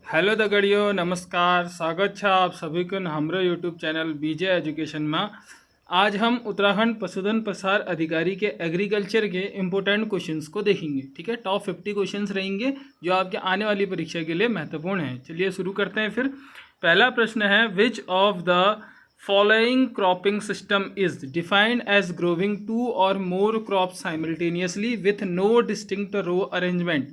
Hello दगड़ियों, नमस्कार। स्वागत है आप सभी को हमारे यूट्यूब चैनल बीजे एजुकेशन में। आज हम उत्तराखंड पशुधन प्रसार अधिकारी के एग्रीकल्चर के इम्पोर्टेंट क्वेश्चंस को देखेंगे। ठीक है, टॉप 50 क्वेश्चंस रहेंगे जो आपके आने वाली परीक्षा के लिए महत्वपूर्ण हैं। चलिए शुरू करते हैं। फिर पहला प्रश्न है, which of the following cropping system is defined as growing 2 और more crop simultaneously with no distinct row arrangement.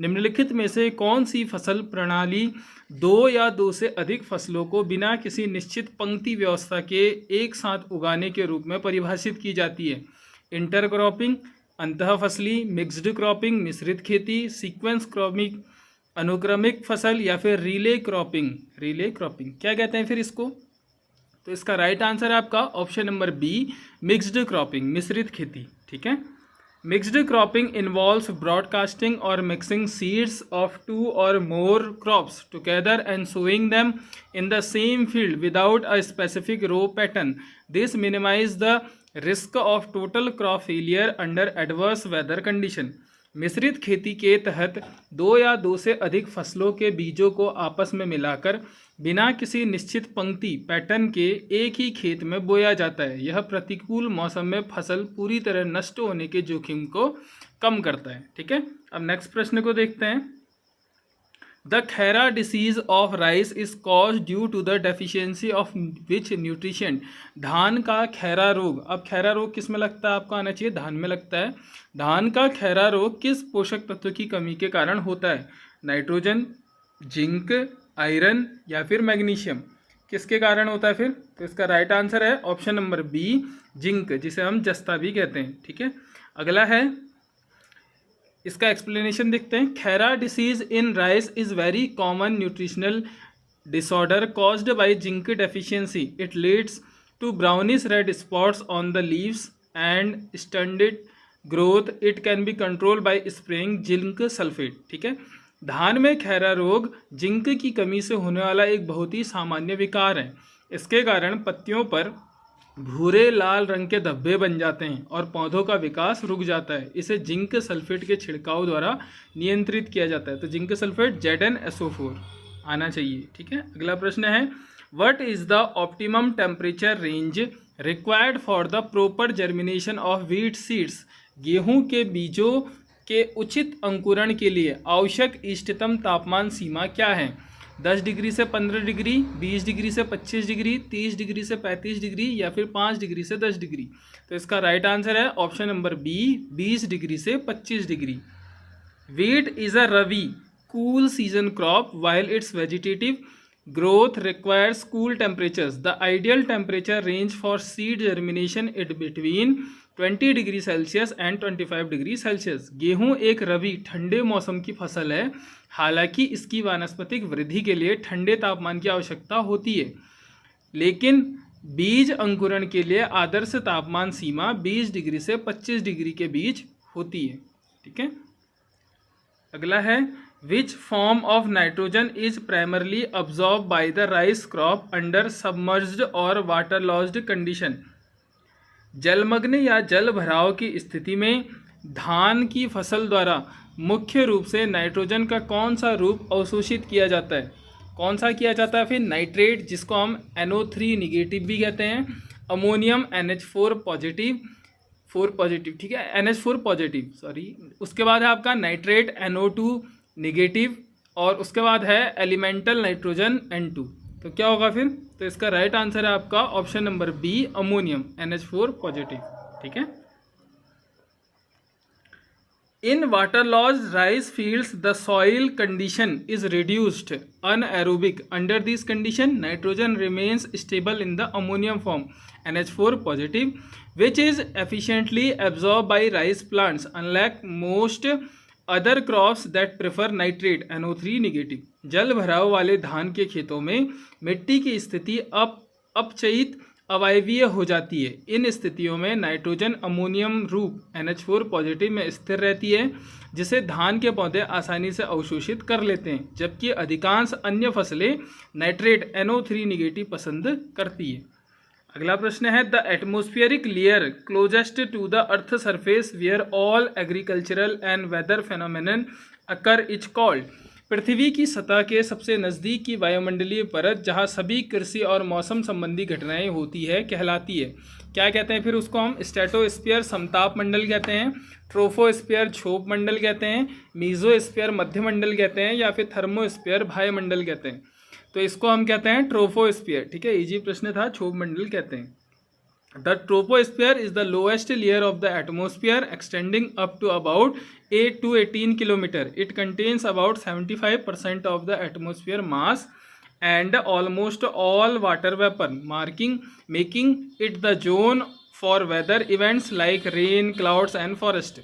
निम्नलिखित में से कौन सी फसल प्रणाली 2 या 2 से अधिक फसलों को बिना किसी निश्चित पंक्ति व्यवस्था के एक साथ उगाने के रूप में परिभाषित की जाती है? इंटर क्रॉपिंग, अंतः फसली, मिक्स्ड क्रॉपिंग मिश्रित खेती, सीक्वेंस क्रॉपिंग अनुक्रमिक फसल, या फिर रिले क्रॉपिंग। रिले क्रॉपिंग क्या कहते हैं फिर इसको? तो इसका राइट आंसर है आपका option number B, mixed cropping, मिश्रित खेती। ठीक है, मिक्स्ड क्रॉपिंग इन्वॉल्व्स ब्रॉडकास्टिंग और mixing seeds of 2 or more crops together and sowing them in the same field without a specific row pattern. This minimizes the risk of total crop failure under adverse weather condition. मिश्रित खेती के तहत 2 या 2 से अधिक फसलों के बीजों को आपस में मिलाकर बिना किसी निश्चित पंक्ति पैटर्न के एक ही खेत में बोया जाता है। यह प्रतिकूल मौसम में फसल पूरी तरह नष्ट होने के जोखिम को कम करता है। ठीक है, अब नेक्स्ट प्रश्न को देखते हैं। The khaira disease of rice is cause due to the deficiency of which nutrition. धान का खैरा रोग, अब खैरा रोग किस में लगता है? आपको आना चाहिए, धान में लगता है। धान का खैरा रोग किस पोषक तत्व की कमी के कारण होता है? नाइट्रोजन, जिंक, आयरन या फिर मैग्नीशियम। किसके कारण होता है फिर? तो इसका राइट आंसर है ऑप्शन नंबर बी, जिंक, जिसे हम जस्ता भी कहते हैं। ठीक है, अगला है, इसका एक्सप्लेनेशन देखते हैं। Khaira disease in rice is very common nutritional disorder caused by zinc deficiency. It leads to brownish red spots on the leaves and stunted growth. It can be controlled by spraying zinc sulphate. ठीक है, धान में खैरा रोग zinc की कमी से होने वाला एक बहुत ही सामान्य विकार है। इसके कारण पत्तियों पर भूरे लाल रंग के धब्बे बन जाते हैं और पौधों का विकास रुक जाता है। इसे जिंक सल्फेट के छिड़काव द्वारा नियंत्रित किया जाता है। तो जिंक सल्फेट ZnSO4 आना चाहिए। ठीक है, अगला प्रश्न है, what is the optimum temperature range required for the proper germination of wheat seeds. गेहूं के बीजों के उचित अंकुरण के लिए आवश्यक इष्टतम तापमान सीमा क्या है? 10 डिग्री से 15 डिग्री, 20 डिग्री से 25 डिग्री, 30 डिग्री से 35 डिग्री, या फिर 5 डिग्री से 10 डिग्री। तो इसका राइट आंसर है ऑप्शन नंबर बी, 20 डिग्री से 25 degree. Wheat is a rabi cool season crop while it's vegetative growth requires cool temperatures. The ideal temperature range for seed germination is between 20 degree Celsius and 25 degree Celsius. गेहूं एक रबी ठंडे मौसम की फसल है, हालांकि इसकी वानस्पतिक वृद्धि के लिए ठंडे तापमान की आवश्यकता होती है, लेकिन बीज अंकुरण के लिए आदर्श तापमान सीमा 20 डिग्री से 25 डिग्री के बीच होती है। ठीक है, अगला है, which form of nitrogen is primarily absorbed by the rice crop under submerged or water-logged condition। जलमग्न या जल भराव की स्थिति में धान की फसल द्वारा मुख्य रूप से नाइट्रोजन का कौन सा रूप अवशोषित किया जाता है? कौन सा किया जाता है फिर? नाइट्रेट, जिसको हम NO3 निगेटिव भी कहते हैं, अमोनियम NH4 पॉजिटिव, 4 पॉजिटिव। ठीक है, NH4 पॉजिटिव, सॉरी। उसके बाद है आपका नाइट्रेट NO2 निगेटिव, और उसके बाद है एलिमेंटल नाइट्रोजन N2। तो क्या होगा फिर? तो इसका राइट आंसर है आपका option number B, ammonium NH4 positive. ठीक है, in waterlogged rice fields the soil condition is reduced anaerobic. Under this condition nitrogen remains stable in the ammonium form NH4 positive which is efficiently absorb by rice plants unlike most other crops that prefer nitrate NO3 negative. जल भराव वाले धान के खेतों में मिट्टी की स्थिति अपचयित अवायवीय हो जाती है। इन स्थितियों में नाइट्रोजन अमोनियम रूप NH4 पॉजिटिव में स्थिर रहती है, जिसे धान के पौधे आसानी से अवशोषित कर लेते हैं, जबकि अधिकांश अन्य फसलें नाइट्रेट NO3 निगेटिव पसंद करती है। अगला प्रश्न है, the atmospheric layer closest to the earth surface where all agricultural and weather phenomenon occur is called. पृथ्वी की सतह के सबसे नज़दीक की वायुमंडलीय परत जहाँ सभी कृषि और मौसम संबंधी घटनाएं होती है कहलाती है। क्या कहते हैं फिर उसको हम? स्ट्रेटोस्फीयर समताप मंडल कहते हैं, ट्रोफोस्फीयर क्षोभ मंडल कहते हैं, मीजोस्फीयर मध्यमंडल कहते हैं, या फिर थर्मोस्फीयर वायुमंडल कहते हैं। तो इसको हम कहते हैं ट्रोफोस्फीयर। ठीक है, इजी प्रश्न था, क्षोभ मंडल कहते हैं। The troposphere is the lowest layer of the atmosphere, extending up to about 8 to 18 kilometer. It contains about 75% of the atmosphere mass and almost all water vapor, making it the zone for weather events like rain, clouds and forest.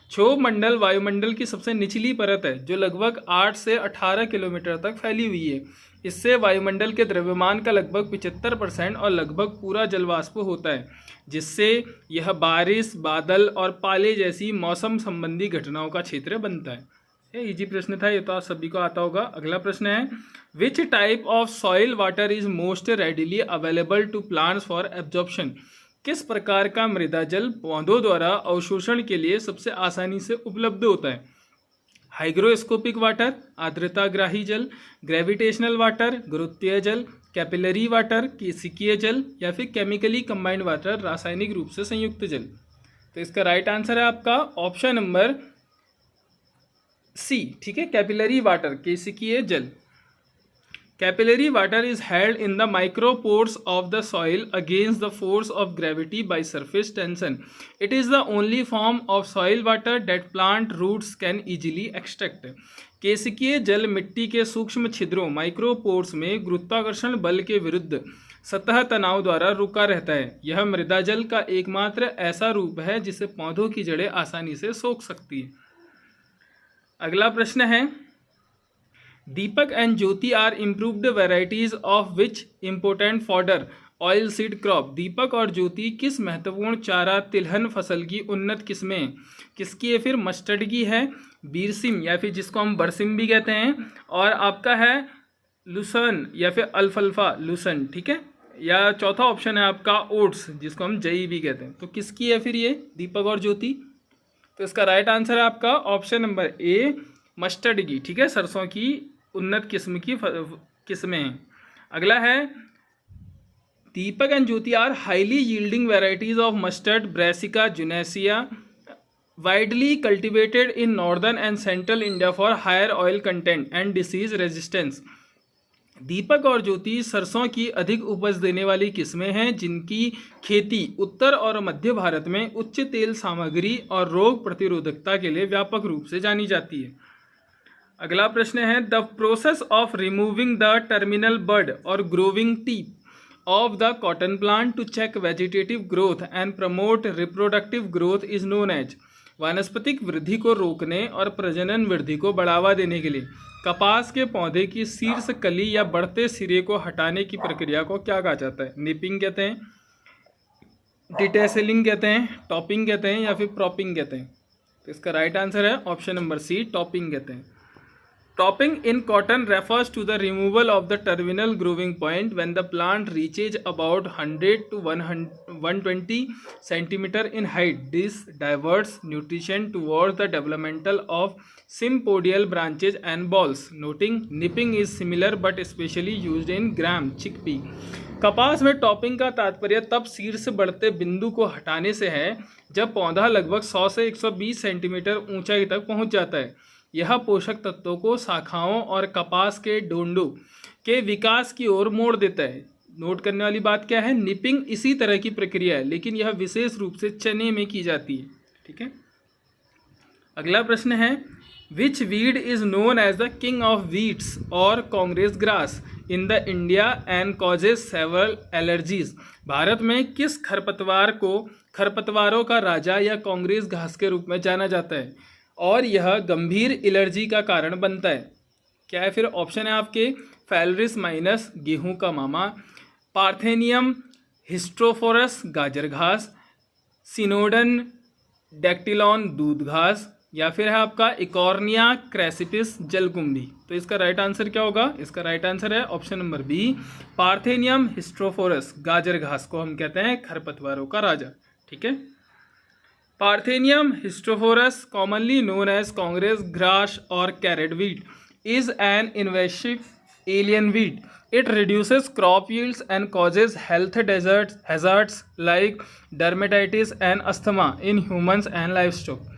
क्षोभ मंडल वायुमंडल की सबसे निचली परत है जो लगभग 8 से 18 किलोमीटर तक फैली हुई है। इससे वायुमंडल के द्रव्यमान का लगभग 75% और लगभग पूरा जलवाष्प होता है, जिससे यह बारिश, बादल और पाले जैसी मौसम संबंधी घटनाओं का क्षेत्र बनता है। ये इजी प्रश्न था, ये तो आप सभी को आता होगा। अगला प्रश्न है, which type of soil water is most readily available to plants for absorption? किस प्रकार का मृदा जल पौधों द्वारा अवशोषण के लिए सबसे आसानी से उपलब्ध होता है? हाइग्रोस्कोपिक वाटर, आर्द्रताग्राही जल, ग्रेविटेशनल वाटर, गुरुत्वीय जल, कैपिलरी वाटर, केशिकीय जल, या फिर केमिकली कंबाइंड वाटर, रासायनिक रूप से संयुक्त जल। तो इसका राइट आंसर है आपका ऑप्शन नंबर सी। ठीक है, कैपिलरी वाटर, केशिकीय जल। Capillary water is held in the micropores of the soil against the force of gravity by surface tension. It is the only form of soil water that plant roots can easily extract. केशिकीय जल मिट्टी के सूक्ष्म छिद्रों micropores में गुरुत्वाकर्षण बल के विरुद्ध सतह तनाव द्वारा रुका रहता है। यह मृदा जल का एकमात्र ऐसा रूप है जिसे पौधों की जड़ें आसानी से सोख सकती है। अगला प्रश्न है, Deepak and Jyoti are improved varieties of which important fodder oil seed crop? Deepak और ज्योति किस महत्वपूर्ण चारा तिलहन फसल की उन्नत किस्में हैं? किसकी है फिर? मस्टर्ड की है, बीरसिम या फिर जिसको हम बरसिम भी कहते हैं, और आपका है लुसन या फिर अल्फल्फा लुसन। ठीक है, या चौथा ऑप्शन है आपका ओट्स जिसको हम जई भी कहते हैं। तो किसकी है फिर ये दीपक और ज्योति? तो इसका राइट आंसर है आपका ऑप्शन नंबर ए, मस्टर्ड की। ठीक है, सरसों की उन्नत किस्म की किस्में हैं। अगला है, Deepak and Jyoti are highly yielding varieties of mustard brassica juncea widely cultivated in northern and central India for higher oil content and disease resistance. Deepak और ज्योति सरसों की अधिक उपज देने वाली किस्में हैं जिनकी खेती उत्तर और मध्य भारत में उच्च तेल सामग्री और रोग प्रतिरोधकता के लिए व्यापक रूप से जानी जाती है। अगला प्रश्न है, the process of removing the terminal bud और growing tip of the cotton plant to check vegetative growth and promote reproductive growth is known as. वानस्पतिक वृद्धि को रोकने और प्रजनन वृद्धि को बढ़ावा देने के लिए कपास के पौधे की शीर्ष कली या बढ़ते सिरे को हटाने की प्रक्रिया को क्या कहा जाता है? निपिंग कहते हैं, डिटेसेलिंग कहते हैं, टॉपिंग कहते हैं, या फिर प्रॉपिंग कहते हैं। तो इसका राइट आंसर है ऑप्शन नंबर सी, टॉपिंग कहते हैं। Topping in cotton refers to the removal of the terminal growing point when the plant reaches about 100 to 120 centimeter in height. This diverts nutrition towards the developmental of sympodial branches and balls. Noting, nipping is similar but especially used in gram chickpea. कपास में topping का तात्पर्य तब शीर्ष बढ़ते बिंदु को हटाने से है जब पौधा लगभग 100 से 120 सेंटीमीटर ऊंचाई तक पहुंच जाता है। यह पोषक तत्वों को शाखाओं और कपास के डोंडों के विकास की ओर मोड़ देता है। नोट करने वाली बात क्या है? निपिंग इसी तरह की प्रक्रिया है लेकिन यह विशेष रूप से चने में की जाती है। ठीक है, अगला प्रश्न है, which weed is known as the king of weeds और Congress grass in the India and causes several allergies? भारत में किस खरपतवार को खरपतवारों का राजा या कांग्रेस घास के रूप में जाना जाता है और यह गंभीर एलर्जी का कारण बनता है? क्या है फिर? ऑप्शन है आपके, फैलरिस माइनस गेहूं का मामा, पार्थेनियम हिस्ट्रोफोरस गाजर घास, सिनोडन डेक्टिलॉन दूध घास, या फिर है आपका इकॉर्निया क्रैसिपिस जलकुंभी। तो इसका राइट आंसर क्या होगा? इसका राइट आंसर है ऑप्शन नंबर बी, पार्थेनियम हिस्ट्रोफोरस गाजर घास को हम कहते हैं खरपतवारों का राजा। ठीक है, Parthenium histophorus, commonly known as Congress grass or carrot wheat, is an invasive alien weed. It reduces crop yields and causes health hazards like dermatitis and asthma in humans and livestock.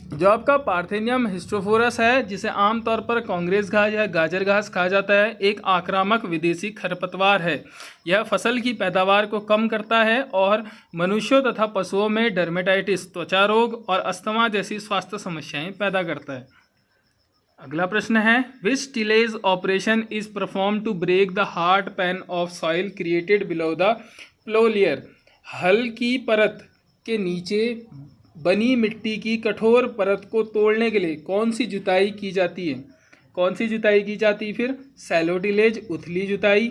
जो आपका parthenium हिस्टोफोरस है, जिसे आमतौर पर कांग्रेस घास या गाजर घास कहा जाता है, एक आक्रामक विदेशी खरपतवार है। यह फसल की पैदावार को कम करता है और मनुष्यों तथा पशुओं में डर्मेटाइटिस, त्वचा रोग और अस्थमा जैसी स्वास्थ्य समस्याएं पैदा करता है। अगला प्रश्न है, which tillage operation is perform to break the hard pan of soil created below the plough layer. हल की परत के नीचे बनी मिट्टी की कठोर परत को तोड़ने के लिए कौन सी जुताई की जाती है? कौन सी जुताई की जाती है? फिर सैलो टिलेज, उथली जुताई,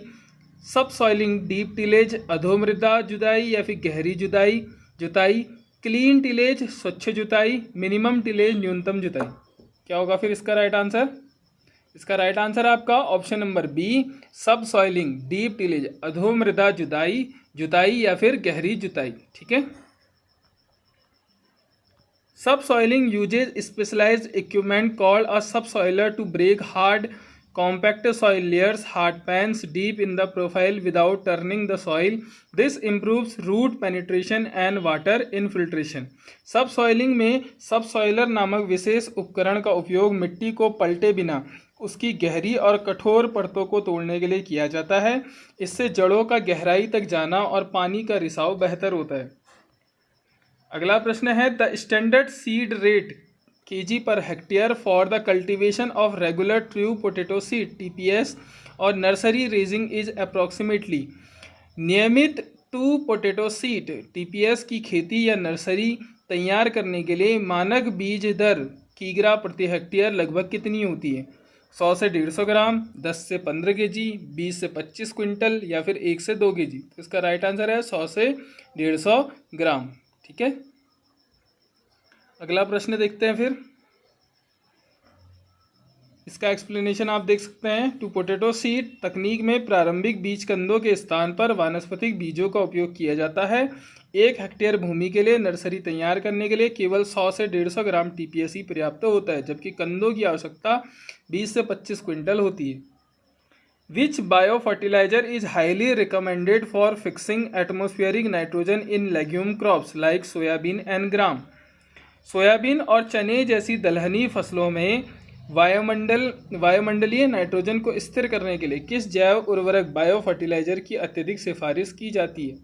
सब सॉइलिंग डीप टिलेज, अधोमृदा जुताई या फिर गहरी जुताई, क्लीन टिलेज, स्वच्छ जुताई, मिनिमम टिलेज, न्यूनतम जुताई। क्या होगा फिर इसका राइट आंसर? इसका राइट आंसर आपका ऑप्शन नंबर बी, सब सॉइलिंग डीप टिलेज, अधोमृदा जुताई या फिर गहरी जुताई। ठीक है। Subsoiling uses specialized equipment called a subsoiler to break hard, compact soil layers, hard pans deep in the profile without turning the soil. This improves root penetration and water infiltration. Subsoiling में subsoiler नामक विशेष उपकरण का उपयोग मिट्टी को पलटे बिना उसकी गहरी और कठोर परतों को तोड़ने के लिए किया जाता है। इससे जड़ों का गहराई तक जाना और पानी का रिसाव बेहतर होता है। अगला प्रश्न है, the standard seed rate kg per hectare for the cultivation of regular true potato seed TPS और नर्सरी रेजिंग इज अप्रॉक्सीमेटली। नियमित टू पोटैटो सीड TPS की खेती या नर्सरी तैयार करने के लिए मानक बीज दर किग्रा प्रति हेक्टेयर लगभग कितनी होती है? 100 से 150 ग्राम, 10 से 15 kg, 20 से 25 क्विंटल या फिर 1 से 2 kg। तो इसका राइट आंसर है 100 से 150 ग्राम। ठीक है। अगला प्रश्न देखते हैं फिर। इसका एक्सप्लेनेशन आप देख सकते हैं। टू पोटैटो सीड तकनीक में प्रारंभिक बीज कंदों के स्थान पर वानस्पतिक बीजों का उपयोग किया जाता है। 1 हेक्टेयर भूमि के लिए नर्सरी तैयार करने के लिए केवल 100 से 150 ग्राम TPS ही पर्याप्त होता है, जबकि कंदों की आवश्यकता 20 से 25 क्विंटल होती है। Which biofertilizer is highly recommended for fixing atmospheric nitrogen in legume crops like soybean and gram? Soybean और चने जैसी दलहनी फसलों में वायुमंडलीय नाइट्रोजन को स्थिर करने के लिए किस जैव उर्वरक बायोफर्टिलाइजर की अत्यधिक सिफारिश की जाती है?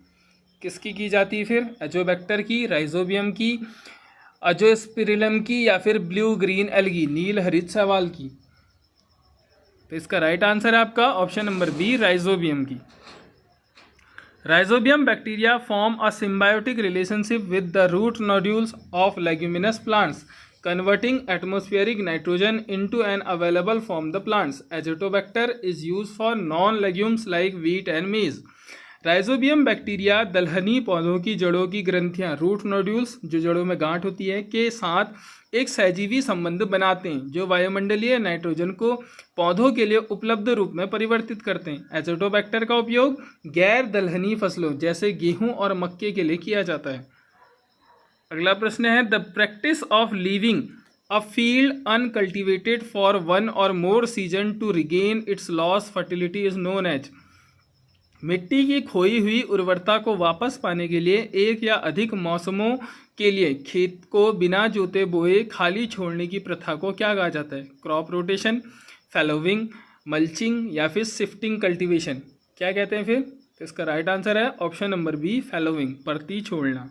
किसकी की जाती है फिर? एजोबैक्टर की, राइजोबियम की, अजोस्पिरिलम की या फिर ब्लू ग्रीन एल्गी, नील हरित शैवाल की। तो इसका राइट आंसर है आपका ऑप्शन नंबर बी, राइजोबियम की। Rhizobium bacteria form a symbiotic relationship with the root nodules of leguminous plants, converting atmospheric nitrogen into an available from the plants. Azotobacter is used for non-legumes like wheat and maize. Rhizobium bacteria दलहनी पौधों की जड़ों की ग्रंथियां, root nodules जो जड़ों में गांठ होती है, के साथ एक सहजीवी संबंध बनाते हैं जो वायुमंडलीय नाइट्रोजन को पौधों के लिए उपलब्ध रूप में परिवर्तित करते हैं। एजोटोबैक्टर का उपयोग गैर दलहनी फसलों जैसे गेहूं और मक्के के लिए किया जाता है। अगला प्रश्न है, the practice of leaving a field uncultivated for 1 और more season to regain its loss fertility is known as. मिट्टी की खोई हुई उर्वरता को वापस पाने के लिए एक या अधिक मौसमों के लिए खेत को बिना जोते बोए खाली छोड़ने की प्रथा को क्या कहा जाता है? क्रॉप रोटेशन, फैलोविंग, मल्चिंग या फिर शिफ्टिंग कल्टीवेशन। क्या कहते हैं फिर? तो इसका राइट आंसर है ऑप्शन नंबर बी, फैलोविंग, परती छोड़ना।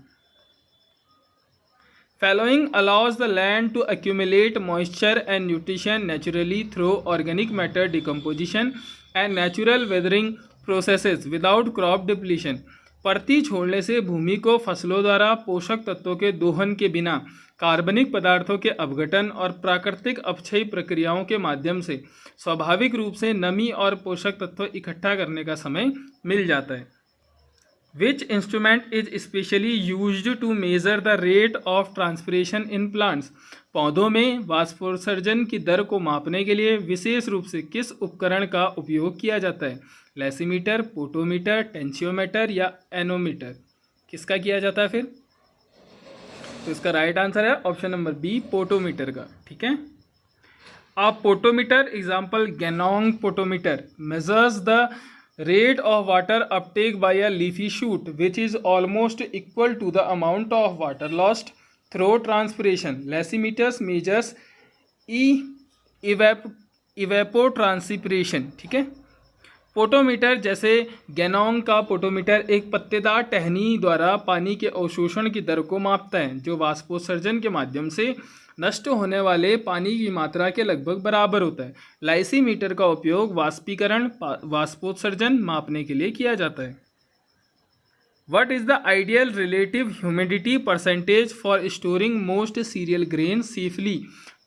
Fallowing allows the land to accumulate moisture and nutrition naturally through organic matter decomposition and natural weathering processes without crop depletion. परती छोड़ने से भूमि को फसलों द्वारा पोषक तत्वों के दोहन के बिना कार्बनिक पदार्थों के अपघटन और प्राकृतिक अपक्षय प्रक्रियाओं के माध्यम से स्वाभाविक रूप से नमी और पोषक तत्व इकट्ठा करने का समय मिल जाता है। Which instrument is specially used to measure the rate of transpiration in plants? पौधों में वाष्पोत्सर्जन की दर को मापने के लिए विशेष रूप से किस उपकरण का उपयोग किया जाता है? लेसीमीटर, पोटोमीटर, टेंशियोमीटर या एनोमीटर। किसका किया जाता है फिर? तो इसका राइट आंसर है ऑप्शन नंबर बी, पोटोमीटर का। ठीक है। A potometer, example Ganong potometer, measures the rate of water uptake by a leafy shoot which is almost equal to the amount of water lost through transpiration. Lasimeters measures evapotranspiration. ठीक है। Potometer जैसे Ganong का potometer एक पत्तेदार टहनी द्वारा पानी के अवशोषण की दर को मापता है जो वाष्पोत्सर्जन के माध्यम से नष्ट होने वाले पानी की मात्रा के लगभग बराबर होता है। लाइसीमीटर का उपयोग वाष्पीकरण वाष्पोत्सर्जन मापने के लिए किया जाता है। What is the ideal relative humidity percentage for storing most cereal grains safely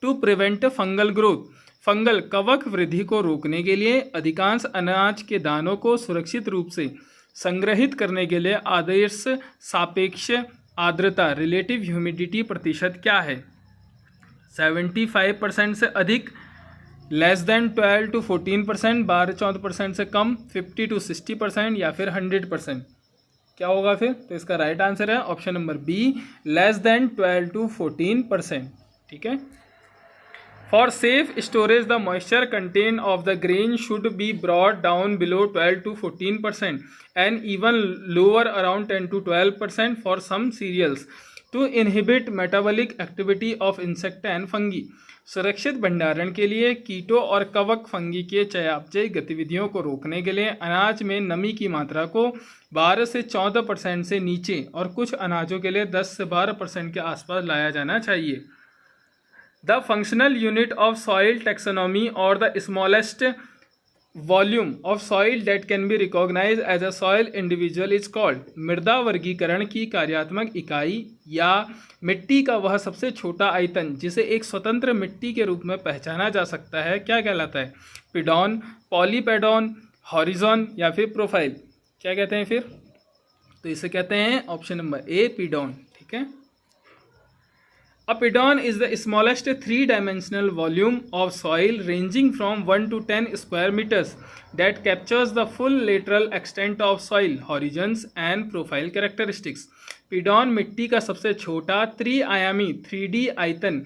to prevent fungal growth? Fungal कवक वृद्धि को रोकने के लिए अधिकांश अनाज के दानों को सुरक्षित रूप से संग्रहित करने के लिए आदर्श सापेक्ष आर्द्रता रिलेटिव ह्यूमिडिटी प्रतिशत क्या है? 75% से अधिक, लेस देन 12 to 14%, 12-14% से कम, 50 to 60% या फिर 100%। क्या होगा फिर? तो इसका राइट आंसर है option number B, less than 12 to 14%। ठीक है। For safe storage the moisture content of the grain should be brought down below 12 to 14% and even lower around 10 to 12% for some cereals to inhibit metabolic activity of insect and fungi. सुरक्षित भंडारण के लिए कीटों और कवक fungi के चयापचय गतिविधियों को रोकने के लिए अनाज में नमी की मात्रा को 12 से 14% से नीचे और कुछ अनाजों के लिए 10 से 12% के आसपास लाया जाना चाहिए। The functional unit of soil taxonomy और the smallest volume of soil that can be recognise as a soil individual is called. मृदा वर्गीकरण की कार्यात्मक इकाई या मिट्टी का वह सबसे छोटा आयतन जिसे एक स्वतंत्र मिट्टी के रूप में पहचाना जा सकता है क्या कहलाता है? पिडॉन, पॉलीपेडॉन, हॉरिजॉन या फिर प्रोफाइल। क्या कहते हैं फिर? तो इसे कहते हैं ऑप्शन नंबर ए, पिडॉन। ठीक है। A pidon is the smallest three-dimensional volume of soil ranging from 1 to 10 square meters that captures the full lateral extent of soil, horizons and profile characteristics. पिडॉन मिट्टी का सबसे छोटा त्रिआयामी 3D आयतन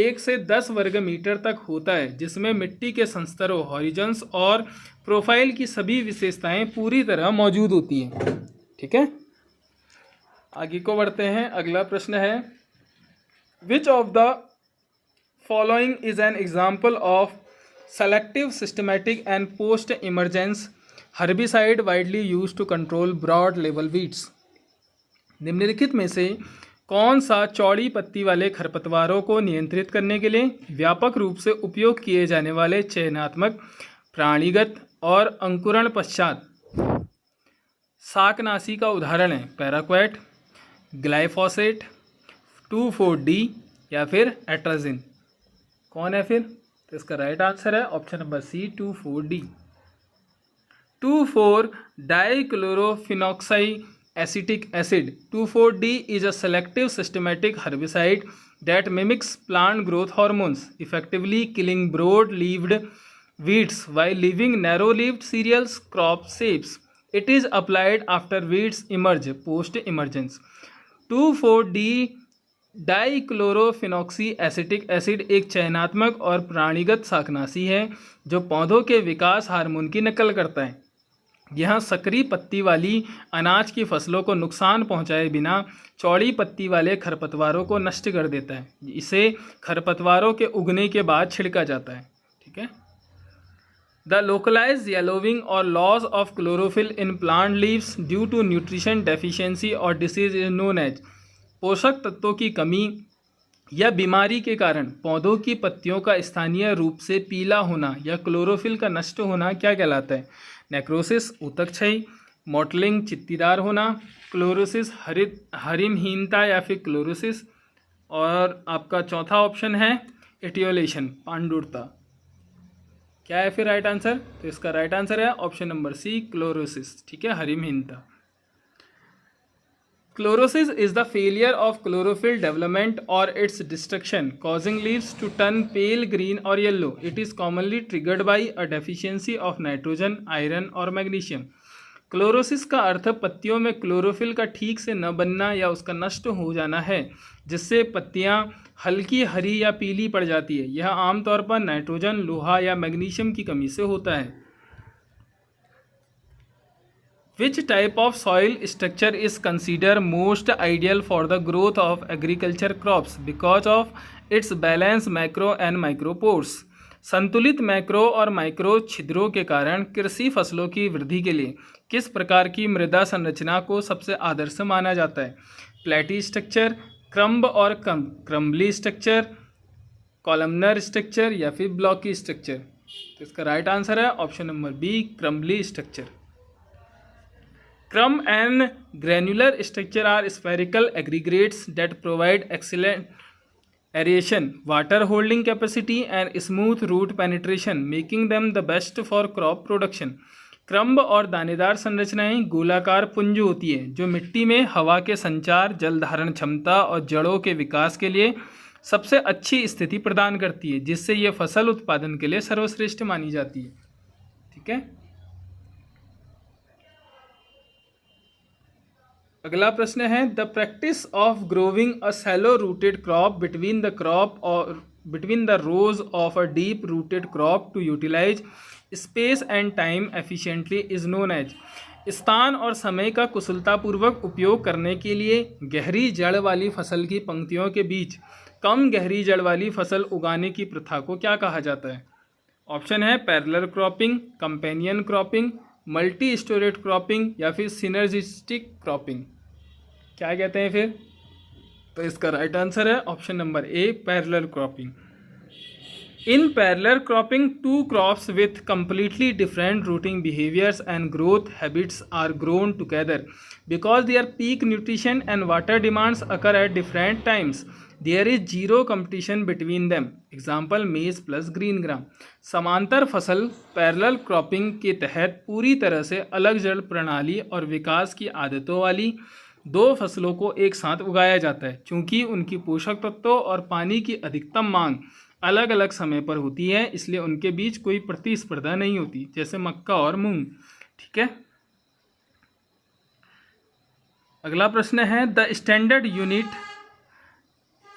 1 से 10 वर्ग मीटर तक होता है जिसमें मिट्टी के संस्तरों, हॉरिजन्स और प्रोफाइल की सभी विशेषताएं पूरी तरह मौजूद होती हैं। ठीक है। आगे को बढ़ते हैं। अगला प्रश्न है, Which of the following is an example of selective, systematic and post-emergence herbicide widely used to control broad level weeds? निम्नलिखित में से कौन सा चौड़ी पत्ती वाले खरपतवारों को नियंत्रित करने के लिए व्यापक रूप से उपयोग किए जाने वाले चयनात्मक, प्राणीगत और अंकुरण पश्चात शाकनाशी का उदाहरण है? पैराक्वेट, ग्लाइफोसेट, 2,4-D या फिर एट्राजिन। कौन है फिर? तो इसका राइट आंसर है option number C, 2,4-D। Two four dichlorophenoxy acetic acid 2,4-D is a selective systematic herbicide that mimics plant growth hormones, effectively killing broad-leaved weeds while leaving narrow-leaved cereals crop shapes. It is applied after weeds emerge post-emergence. 2,4-D dichlorophenoxy acetic acid एक चयनात्मक और प्राणीगत शाकनाशी है जो पौधों के विकास hormone की नकल करता है। यह सक्रिय पत्ती वाली अनाज की फसलों को नुकसान पहुंचाए बिना चौड़ी पत्ती वाले खरपतवारों को नष्ट कर देता है। इसे खरपतवारों के उगने के बाद छिड़का जाता है। ठीक है। द लोकलाइज येलोविंग और loss of chlorophyll in plant leaves due to nutrition deficiency और डिसीज इज नोन एज। पोषक तत्वों की कमी या बीमारी के कारण पौधों की पत्तियों का स्थानीय रूप से पीला होना या क्लोरोफिल का नष्ट होना क्या कहलाता है? नेक्रोसिस, ऊतक क्षय, मोटलिंग, चित्तीदार होना, क्लोरोसिस, हरिमहीनता या फिर क्लोरोसिस, और आपका चौथा ऑप्शन है एटियोलेशन, पांडुरता। क्या है फिर राइट आंसर? तो इसका राइट आंसर है ऑप्शन नंबर सी, क्लोरोसिस। ठीक है, हरिमहीनता। Chlorosis is the failure of chlorophyll development or its destruction, causing leaves to turn pale green or yellow. It is commonly triggered by a deficiency of nitrogen, iron or magnesium. Chlorosis का अर्थ पत्तियों में chlorophyll का ठीक से न बनना या उसका नष्ट हो जाना है, जिससे पत्तियां हल्की हरी या पीली पड़ जाती है। यह आमतौर पर नाइट्रोजन, लोहा या मैग्नीशियम की कमी से होता है। Which type of soil structure is considered most ideal for the growth of agriculture crops because of its balanced macro and micro pores? संतुलित मैक्रो और माइक्रो छिद्रों के कारण कृषि फसलों की वृद्धि के लिए किस प्रकार की मृदा संरचना को सबसे आदर्श माना जाता है? प्लेटी स्ट्रक्चर, क्रम्ब और क्रम्बली स्ट्रक्चर, कॉलमनर स्ट्रक्चर या फिर ब्लॉकी स्ट्रक्चर? तो इसका राइट आंसर है option number B, crumbly structure. Crumb and granular structure are spherical aggregates that provide excellent aeration, water holding capacity and smooth root penetration, making them the best for crop production. Crumb और दानेदार संरचनाएं गोलाकार पुंज होती है जो मिट्टी में हवा के संचार, जल धारण क्षमता और जड़ों के विकास के लिए सबसे अच्छी स्थिति प्रदान करती है, जिससे ये फसल उत्पादन के लिए सर्वश्रेष्ठ मानी जाती है। ठीक है, अगला प्रश्न है the practice of growing a shallow rooted crop between the rows of a deep rooted crop to utilise space and time efficiently is known as. स्थान और समय का कुशलतापूर्वक उपयोग करने के लिए गहरी जड़ वाली फसल की पंक्तियों के बीच कम गहरी जड़ वाली फसल उगाने की प्रथा को क्या कहा जाता है? ऑप्शन है parallel cropping, companion cropping, multi storage cropping या फिर सिनर्जिस्टिक क्रॉपिंग। क्या कहते हैं फिर? तो इसका राइट आंसर है option number A, parallel cropping. In parallel cropping two crops with completely different rooting behaviours and growth habits are grown together because their peak nutrition and water demands occur at different times. There is zero competition between them. Example maize plus green gram. समांतर फसल parallel cropping के तहत पूरी तरह से अलग जड़ प्रणाली और विकास की आदतों वाली दो फसलों को एक साथ उगाया जाता है। चूंकि उनकी पोषक तत्वों और पानी की अधिकतम मांग अलग अलग समय पर होती है, इसलिए उनके बीच कोई प्रतिस्पर्धा नहीं होती, जैसे मक्का और मूंग। ठीक है, अगला प्रश्न है the standard unit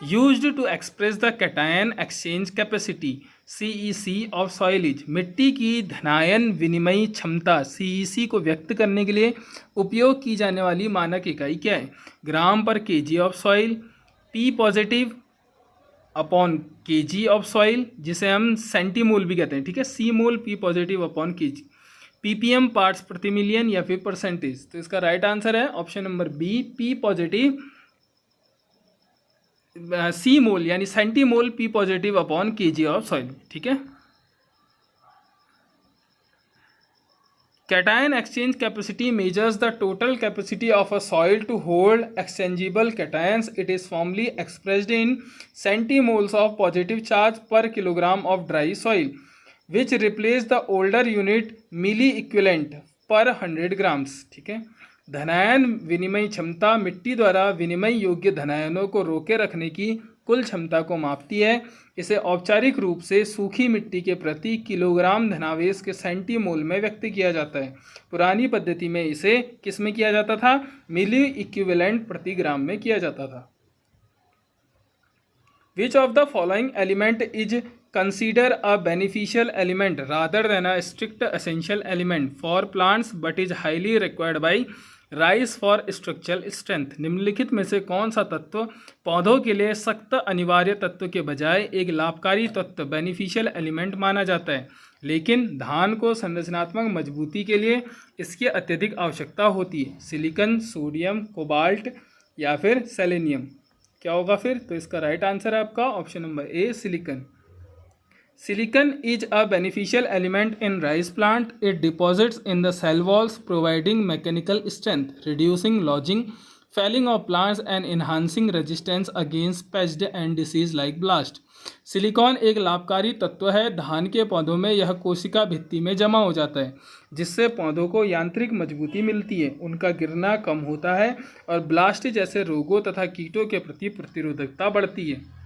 used to express the cation exchange capacity CEC of soil is. मिट्टी की धनायन विनिमय क्षमता CEC को व्यक्त करने के लिए उपयोग की जाने वाली मानक इकाई क्या है? ग्राम पर kg of soil, P positive upon kg of soil, जिसे हम सेंटीमोल भी कहते हैं। ठीक है, C mole P positive upon kg, ppm parts प्रति मिलियन या फिर परसेंटेज। तो इसका राइट आंसर है option number B, P positive C mole यानी centimole P positive upon kg of soil. ठीक है, cation exchange capacity measures the total capacity of a soil to hold exchangeable cations. It is formally expressed in centimoles of positive charge per kilogram of dry soil which replace the older unit milliequivalent per 100 grams. ठीक है, धनायन विनिमय क्षमता मिट्टी द्वारा विनिमय योग्य धनायनों को रोके रखने की कुल क्षमता को मापती है। इसे औपचारिक रूप से सूखी मिट्टी के प्रति किलोग्राम धनावेश के सेंटीमोल में व्यक्त किया जाता है। पुरानी पद्धति में इसे किस में किया जाता था? मिली इक्विवेलेंट प्रति ग्राम में किया जाता था। विच of the following element is consider a beneficial element rather than a strict essential element for plants but is highly required by rice for structural strength? निम्नलिखित में से कौन सा तत्व पौधों के लिए सख्त अनिवार्य तत्व के बजाय एक लाभकारी तत्व बेनिफिशियल एलिमेंट माना जाता है, लेकिन धान को संरचनात्मक मजबूती के लिए इसकी अत्यधिक आवश्यकता होती है? सिलिकॉन, सोडियम, कोबाल्ट या फिर सेलेनियम? क्या होगा फिर? तो इसका राइट आंसर है आपका option number A, silicon. Silicon is a beneficial element in rice plant. It deposits in the cell walls, providing mechanical strength, reducing lodging, felling of plants and enhancing resistance against pest and disease like blast. Silicon एक लाभकारी तत्व है। धान के पौधों में यह कोशिका भित्ति में जमा हो जाता है, जिससे पौधों को यांत्रिक मजबूती मिलती है, उनका गिरना कम होता है और ब्लास्ट जैसे रोगों तथा कीटों के प्रति प्रतिरोधकता बढ़ती है।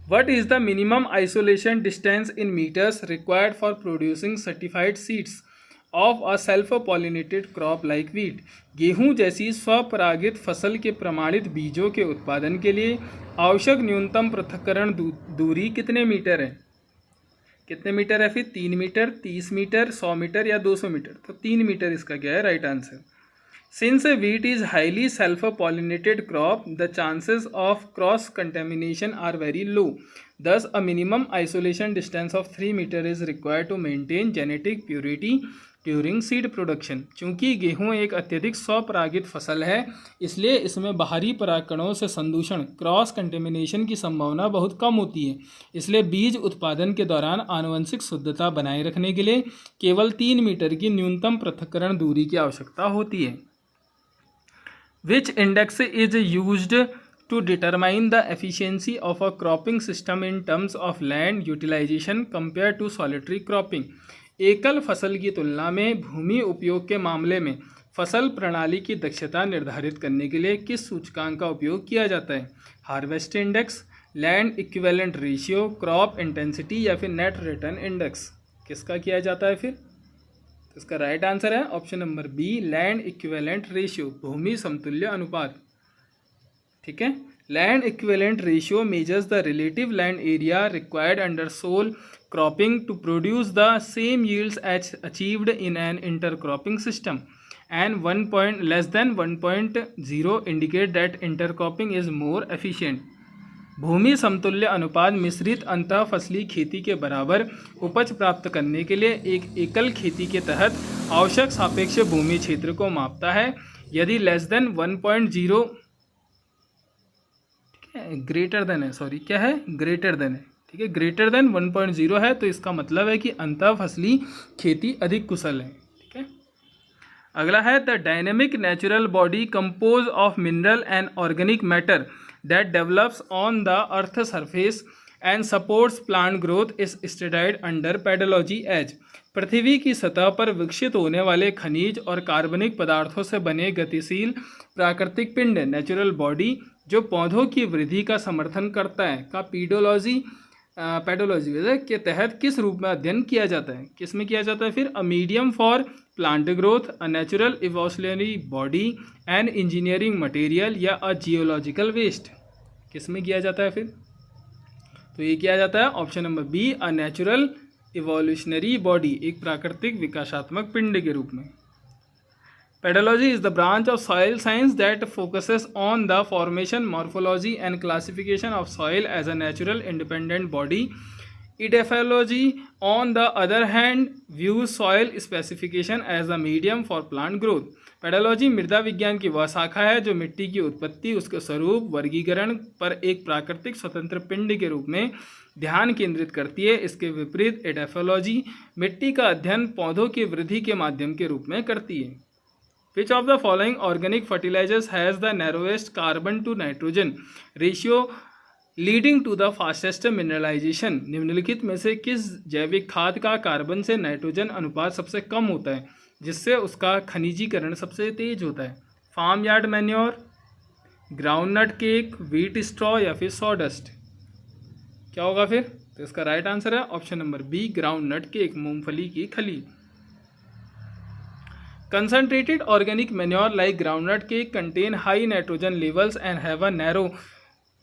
What is the minimum isolation distance in meters required for producing certified seeds? Of a self pollinated crop like wheat. गेहूं जैसी स्वपरागित फसल के प्रमाणित बीजों के उत्पादन के लिए आवश्यक न्यूनतम पृथक्करण दूरी कितने मीटर है? कितने मीटर है फिर? 3 मीटर, 30 मीटर, 100 मीटर या 200 मीटर? तो 3 मीटर इसका क्या है right answer. Since wheat is highly self-pollinated crop, the chances of cross-contamination are very low. Thus, a minimum isolation distance of 3 meter is required to maintain genetic purity during seed production. चूंकि गेहूं एक अत्यधिक स्वपरागित फसल है, इसलिए इसमें बाहरी परागकणों से संदूषण क्रॉस कंटेमिनेशन की संभावना बहुत कम होती है। इसलिए बीज उत्पादन के दौरान आनुवंशिक शुद्धता बनाए रखने के लिए केवल 3 मीटर की न्यूनतम पृथक्करण दूरी की आवश्यकता होती है। Which index is used to determine the efficiency of a cropping system in terms of land utilization compared to solitary cropping? एकल फसल की तुलना में भूमि उपयोग के मामले में फसल प्रणाली की दक्षता निर्धारित करने के लिए किस सूचकांक का उपयोग किया जाता है? Harvest index, land equivalent ratio, crop intensity या फिर नेट रिटर्न इंडेक्स? किसका किया जाता है फिर? तो इसका राइट आंसर है option number B, land equivalent ratio, भूमि समतुल्य अनुपात। ठीक है, land equivalent ratio measures the relative land area required under sole cropping to produce the same yields as achieved in an intercropping system and 1 less than 1.0 indicate that intercropping is more efficient. भूमि समतुल्य अनुपात मिश्रित अंतः फसली खेती के बराबर उपज प्राप्त करने के लिए एक एकल खेती के तहत आवश्यक सापेक्ष भूमि क्षेत्र को मापता है। यदि लेस देन 1.0 ग्रेटर देन है, सॉरी क्या है, ग्रेटर देन है, ठीक है, ग्रेटर देन 1.0 है तो इसका मतलब है कि अंतः फसली खेती अधिक कुशल है। ठीक है, अगला है the dynamic natural body compose of mineral and organic matter that develops on the earth surface and supports plant growth is studied under pedology as। पृथ्वी की सतह पर विकसित होने वाले खनिज और कार्बनिक पदार्थों से बने गतिशील प्राकृतिक पिंड नेचुरल बॉडी जो पौधों की वृद्धि का समर्थन करता है का पेडोलॉजी के तहत किस रूप में अध्ययन किया जाता है? किस में किया जाता है फिर? A medium for plant growth, a natural evolutionary body, an engineering material या अ जियोलॉजिकल वेस्ट? किस में किया जाता है फिर? तो ये किया जाता है option number B, a natural evolutionary body, एक प्राकृतिक विकासात्मक पिंड के रूप में। Pedology is the branch of soil science that focuses on the formation, morphology and classification of soil as a natural independent body. Edaphology, on the other hand, views soil specification as a medium for plant growth. Pedology मृदा विज्ञान की वह शाखा है जो मिट्टी की उत्पत्ति, उसके स्वरूप, वर्गीकरण पर एक प्राकृतिक स्वतंत्र पिंड के रूप में ध्यान केंद्रित करती है। इसके विपरीत एडाफोलॉजी मिट्टी का अध्ययन पौधों की वृद्धि के माध्यम के रूप में करती है। Which of the following organic fertilizers has the narrowest carbon to nitrogen ratio leading to the fastest mineralization? निम्नलिखित में से किस जैविक खाद का कार्बन से नाइट्रोजन अनुपात सबसे कम होता है जिससे उसका खनिजीकरण सबसे तेज होता है? Farm yard manure, groundnut cake, wheat straw या फिर सॉडस्ट? क्या होगा फिर? तो इसका राइट आंसर है option number B, groundnut cake, मूंगफली की खली। Concentrated organic manure like groundnut cake contain high nitrogen levels and have a narrow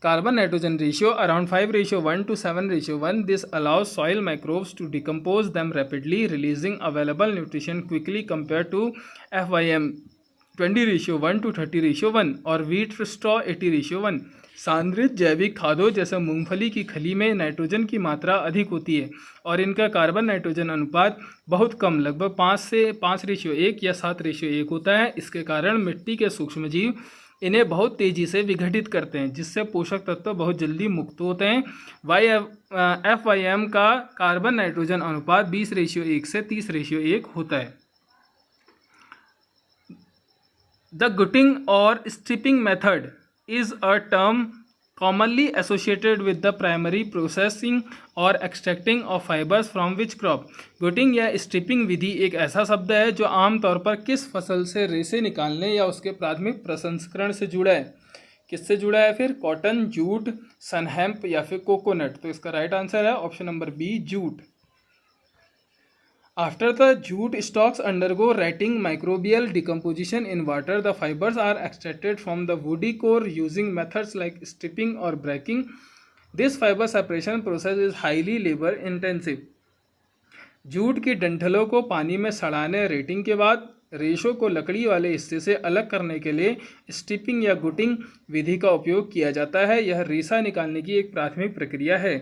carbon nitrogen ratio around 5:1 to 7:1. This allows soil microbes to decompose them rapidly, releasing available nutrition quickly compared to FYM 20:1 to 30:1 और wheat straw 80:1। सांद्रित जैविक खादों जैसे मूंगफली की खली में nitrogen की मात्रा अधिक होती है और इनका कार्बन नाइट्रोजन अनुपात बहुत कम, लगभग 5 से 5:1 या 7:1 होता है। इसके कारण मिट्टी के सूक्ष्मजीव इन्हें बहुत तेज़ी से विघटित करते हैं जिससे पोषक तत्व बहुत जल्दी मुक्त होते हैं। FYM का कार्बन नाइट्रोजन अनुपात 20:1 से 30:1 होता है। द गुटिंग और stripping method is a term commonly associated with the primary processing or extracting of fibers from which crop? गुटिंग या स्ट्रिपिंग विधि एक ऐसा शब्द है जो आमतौर पर किस फसल से रेशे निकालने या उसके प्राथमिक प्रसंस्करण से जुड़ा है? किससे जुड़ा है फिर? कॉटन, जूट, सनहेम्प या फिर कोकोनट? तो इसका राइट आंसर है option number B, jute. After the jute stalks undergo rotting microbial decomposition in water, the fibers are extracted from the woody core using methods like stripping or breaking. This fiber separation process is highly labor intensive. Jute की डंठलों को पानी में सड़ाने rating के बाद रेशों को लकड़ी वाले हिस्से से अलग करने के लिए स्ट्रिपिंग या गुटिंग विधि का उपयोग किया जाता है। यह रेशा निकालने की एक प्राथमिक प्रक्रिया है।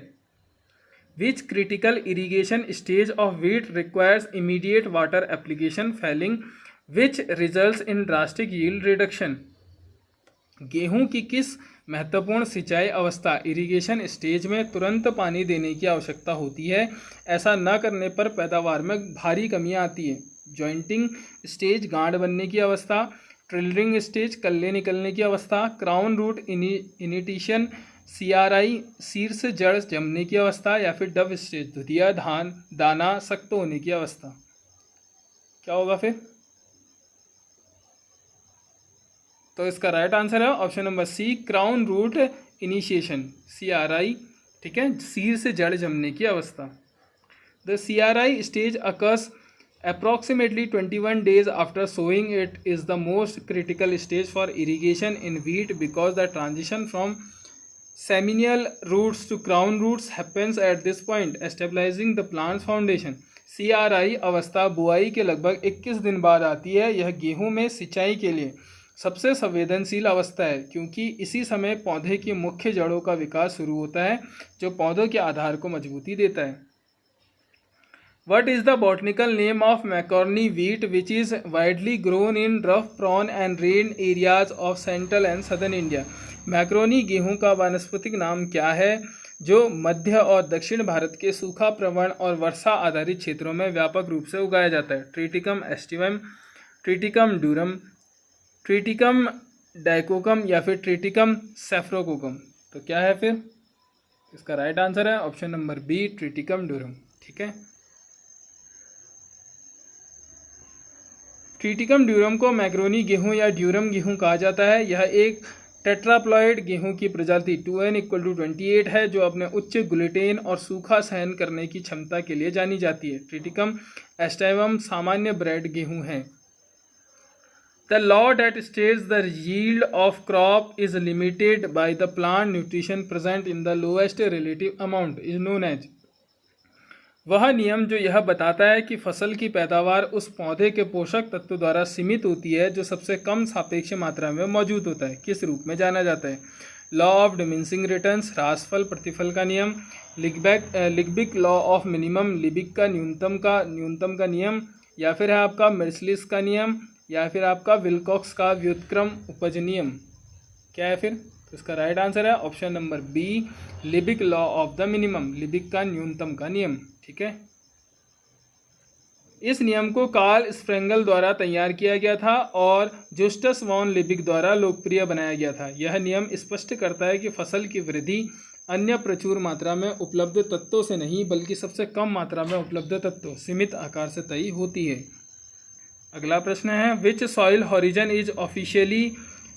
Which critical irrigation stage of wheat requires immediate water application failing which results in drastic yield reduction? गेहूं की किस महत्वपूर्ण सिंचाई अवस्था इरिगेशन स्टेज में तुरंत पानी देने की आवश्यकता होती है? ऐसा न करने पर पैदावार में भारी कमियां आती है। जॉइंटिंग स्टेज गांठ बनने की अवस्था, ट्रिलरिंग स्टेज कल्ले निकलने की अवस्था, क्राउन रूट इनिटिशन, CRI शीर्ष जड़ जमने की अवस्था, या फिर डव स्टेज धुतिया दाना सख्त होने की अवस्था। क्या होगा फिर? तो इसका राइट आंसर है option number C, crown root initiation, CRI। ठीक है, शीर्ष जड़ जमने की अवस्था। The CRI stage occurs approximately 21 days after sowing. It is the most critical stage for irrigation in wheat because the transition from seminal roots to crown roots happens at this point, stabilizing the plant's foundation. CRI अवस्था बुआई के लगभग 21 दिन बाद आती है। यह गेहूं में सिंचाई के लिए सबसे संवेदनशील अवस्था है क्योंकि इसी समय पौधे की मुख्य जड़ों का विकास शुरू होता है जो पौधों के आधार को मजबूती देता है। What is the botanical name of macaroni wheat which is widely grown in rough, prone and rain areas of central and southern India? Macaroni गेहूं का वानस्पतिक नाम क्या है जो मध्य और दक्षिण भारत के सूखा प्रवण और वर्षा आधारित क्षेत्रों में व्यापक रूप से उगाया जाता है? Triticum aestivum, Triticum durum, Triticum dicoccum, या फिर ट्रिटिकम सेफ्रोकोकम। तो क्या है फिर? इसका राइट आंसर है option number B, Triticum durum. ठीक है, ट्रिटिकम ड्यूरम को मैक्रोनी गेहूं या ड्यूरम गेहूं कहा जाता है। यह एक टेट्राप्लॉइड गेहूं की प्रजाति 2n = 28 है जो अपने उच्च ग्लूटेन और सूखा सहन करने की क्षमता के लिए जानी जाती है। ट्रिटिकम एस्टाइवम सामान्य ब्रेड गेहूं है। The law that states the yield of crop is limited by the plant nutrition present in the lowest relative amount is known as. वह नियम जो यह बताता है कि फसल की पैदावार उस पौधे के पोषक तत्व द्वारा सीमित होती है जो सबसे कम सापेक्ष मात्रा में मौजूद होता है, किस रूप में जाना जाता है? लॉ ऑफ डिमिनिशिंग रिटर्न्स, ह्रासफल प्रतिफल का नियम, लिग्बिक लॉ ऑफ मिनिमम, लिबिक का न्यूनतम का नियम, या फिर है आपका मिर्सलिस का नियम, या फिर आपका विल्कॉक्स का व्युत्क्रम उपज नियम। क्या है फिर? तो इसका राइट आंसर है option number B, Liebig law of the minimum, Liebig का न्यूनतम का नियम। ठीक है, इस नियम को कार्ल स्प्रेंगल द्वारा तैयार किया गया था और जोस्टस वॉन लिबिक द्वारा लोकप्रिय बनाया गया था। यह नियम स्पष्ट करता है कि फसल की वृद्धि अन्य प्रचुर मात्रा में उपलब्ध तत्वों से नहीं बल्कि सबसे कम मात्रा में उपलब्ध तत्वों सीमित आकार से तय होती है। अगला प्रश्न है, which soil horizon is officially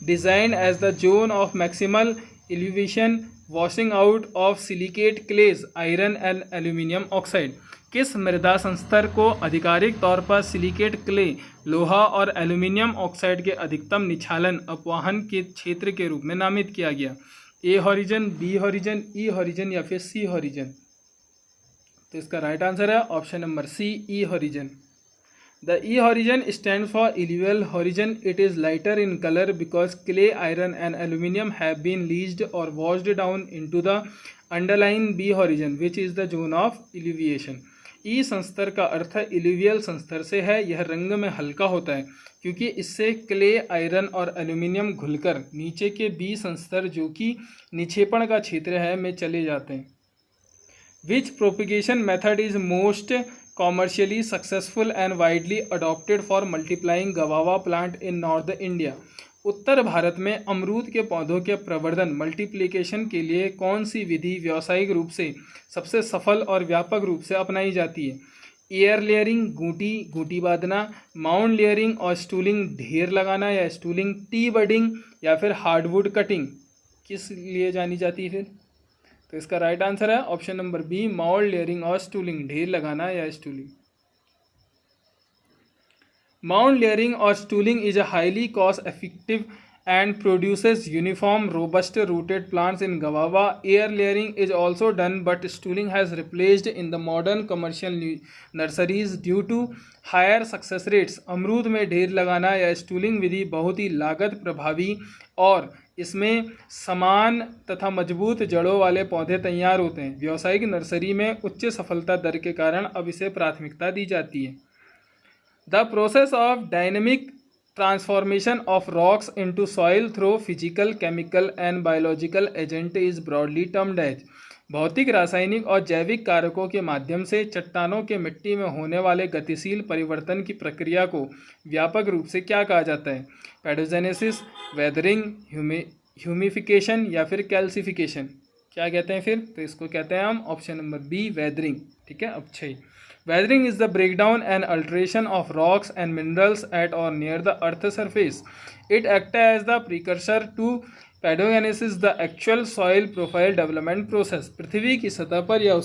designed as the zone of maximal elevation washing out of silicate clays, iron and aluminium oxide. किस मृदा संस्तर को आधिकारिक तौर पर सिलिकेट क्ले, लोहा और एल्यूमिनियम ऑक्साइड के अधिकतम निछालन अपवाहन के क्षेत्र के रूप में नामित किया गया? A horizon, B horizon, E horizon, या फिर सी हॉरिजन? तो इसका राइट आंसर है option number C, E horizon. The E horizon stands for alluvial horizon. It is lighter in color because clay, iron and aluminium have been leached or washed down into the underlying B horizon, which is the zone of alluviation. E संस्तर का अर्थ alluvial संस्तर से है। यह रंग में हल्का होता है क्योंकि इससे क्ले, आयरन और एल्यूमिनियम घुलकर नीचे के बी संस्तर जो कि निक्षेपण का क्षेत्र है में चले जाते हैं। Which propagation method is most commercially successful and widely adopted for multiplying guava plant in North India? उत्तर भारत में अमरूद के पौधों के प्रवर्धन मल्टीप्लिकेशन के लिए कौन सी विधि व्यावसायिक रूप से सबसे सफल और व्यापक रूप से अपनाई जाती है? एयर लेयरिंग, गूटी बांधना, माउंड लेयरिंग और स्टूलिंग, ढेर लगाना या स्टूलिंग, टी बडिंग, या फिर हार्डवुड कटिंग किस लिए जानी जाती है फिर? तो इसका राइट आंसर है option number B, mound layering और स्टूलिंग, ढेर लगाना या stooling. Mound layering or stooling is a highly cost effective and produces uniform, robust rooted plants in guava. Air layering is also done, but stooling has replaced in the modern commercial nurseries due to higher success rates. अमरूद में ढेर लगाना या stooling विधि बहुत ही लागत प्रभावी और इसमें समान तथा मजबूत जड़ों वाले पौधे तैयार होते हैं। व्यावसायिक नर्सरी में उच्च सफलता दर के कारण अब इसे प्राथमिकता दी जाती है। The process of dynamic transformation of rocks into soil through physical, chemical and biological agent is broadly termed as भौतिक, रासायनिक और जैविक कारकों के माध्यम से चट्टानों के मिट्टी में होने वाले गतिशील परिवर्तन की प्रक्रिया को व्यापक रूप से क्या कहा जाता है? पैडोजेनेसिस, वेदरिंग, ह्यूमिफिकेशन या फिर कैल्सिफिकेशन। क्या कहते हैं फिर? तो इसको कहते हैं हम ऑप्शन नंबर बी, वेदरिंग। ठीक है, अब 6 Weathering is the breakdown and alteration of rocks and minerals at or near the earth's surface. It acts as the precursor to पैडोजेनेसिस, the actual soil profile development process. पृथ्वी की सतह पर या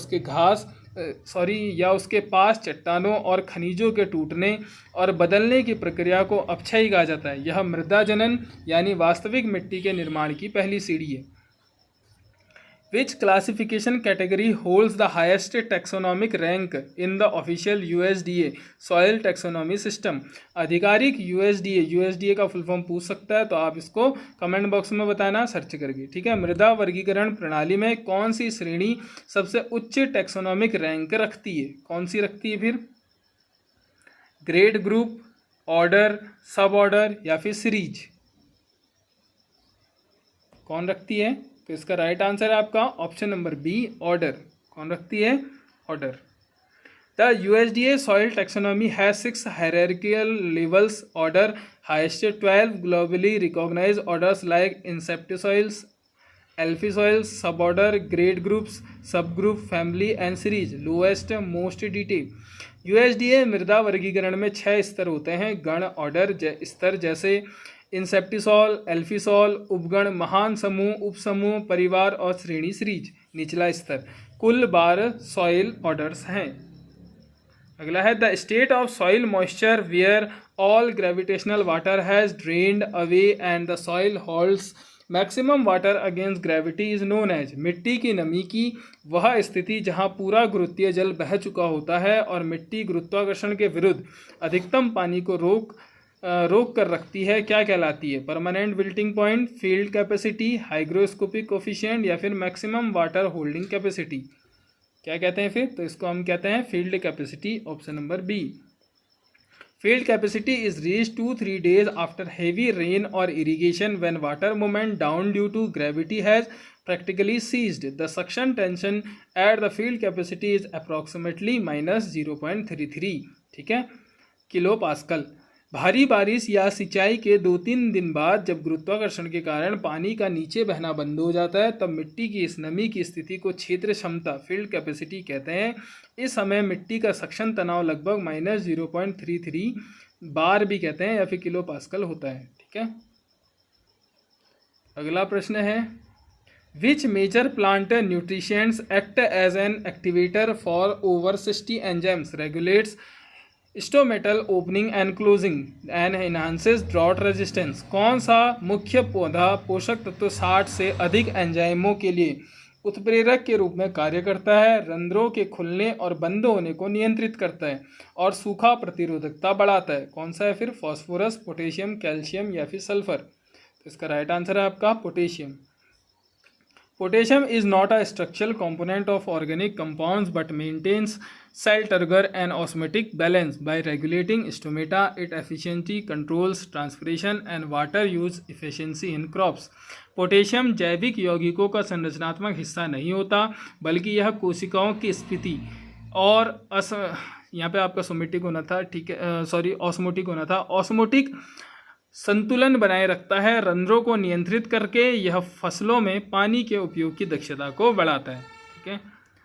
उसके पास चट्टानों और खनिजों के टूटने और बदलने की प्रक्रिया को अपक्षय कहा जाता है। यह मृदा जनन यानी वास्तविक मिट्टी के निर्माण की पहली सीढ़ी है। Which classification category holds the highest taxonomic rank in the official USDA soil taxonomy system? आधिकारिक USDA का फुल फॉर्म पूछ सकता है, तो आप इसको कमेंट बॉक्स में बताना सर्च करके। ठीक है, मृदा वर्गीकरण प्रणाली में कौन सी श्रेणी सबसे उच्च टैक्सोनॉमिक रैंक रखती है? कौन सी रखती है फिर? ग्रेड, ग्रुप, ऑर्डर, सब ऑर्डर या फिर सीरीज? कौन रखती है? तो इसका राइट आंसर है आपका ऑप्शन नंबर बी, ऑर्डर। कौन रखती है? Order. The USDA soil taxonomy has 6 hierarchical levels order, highest 12 globally recognised orders like inceptisols, alfisols, sub order, great groups, sub group, family and series, lowest most detail. USDA मृदा वर्गीकरण में 6 स्तर होते हैं। गण, ऑर्डर स्तर जैसे इंसेप्टिसॉल, एल्फिसॉल, उपगण, महान समूह, उपसमूह, परिवार और श्रेणी सीरीज। निचला स्तर कुल 12 सॉइल ऑर्डर्स हैं। अगला है the state of soil moisture where all gravitational water has drained away and the soil holds maximum water against gravity is known as. मिट्टी की नमी की वह स्थिति जहां पूरा गुरुत्वीय जल बह चुका होता है और मिट्टी गुरुत्वाकर्षण के विरुद्ध अधिकतम पानी को रोक कर रखती है, क्या कहलाती है? Permanent wilting point, field capacity, hygroscopic coefficient या फिर मैक्सिमम वाटर होल्डिंग कैपेसिटी। क्या कहते हैं फिर? तो इसको हम कहते हैं field capacity, option number B. Field capacity is reach 2-3 days after heavy rain और irrigation when water movement down due to gravity has practically ceased. The suction tension at the field capacity is approximately -0.33, ठीक है, kilo pascal. भारी बारिश या सिंचाई के 2-3 दिन बाद जब गुरुत्वाकर्षण के कारण पानी का नीचे बहना बंद हो जाता है, तब मिट्टी की इस नमी की स्थिति को क्षेत्र क्षमता, फील्ड कैपेसिटी कहते हैं। इस समय मिट्टी का सक्शन तनाव लगभग -0.33 बार भी कहते हैं या फिर किलो पास्कल होता है। ठीक है, अगला प्रश्न है which major plant nutritions act as an activator for over 60 enzymes, regulates stomatal opening and closing and enhances drought resistance. कौन सा मुख्य पौधा पोषक तत्व 60 से अधिक एंजाइमों के लिए उत्प्रेरक के रूप में कार्य करता है, रंध्रों के खुलने और बंद होने को नियंत्रित करता है और सूखा प्रतिरोधकता बढ़ाता है? कौन सा है फिर? फॉस्फोरस, पोटेशियम, कैल्शियम या फिर सल्फर? तो इसका राइट आंसर है आपका potassium. Potassium is not a structural component of organic compounds but maintains cell turgor and osmotic balance. By regulating stomata, it efficiently controls transpiration and water use efficiency in crops. Potassium जैविक यौगिकों का संरचनात्मक हिस्सा नहीं होता, बल्कि यह कोशिकाओं की स्थिति और यहाँ पे आपका सोमेटिक होना था, ठीक है, सॉरी ऑस्मोटिक होना था, ऑस्मोटिक संतुलन बनाए रखता है। रंध्रों को नियंत्रित करके यह फसलों में पानी के उपयोग की दक्षता को बढ़ाता है। ठीक है,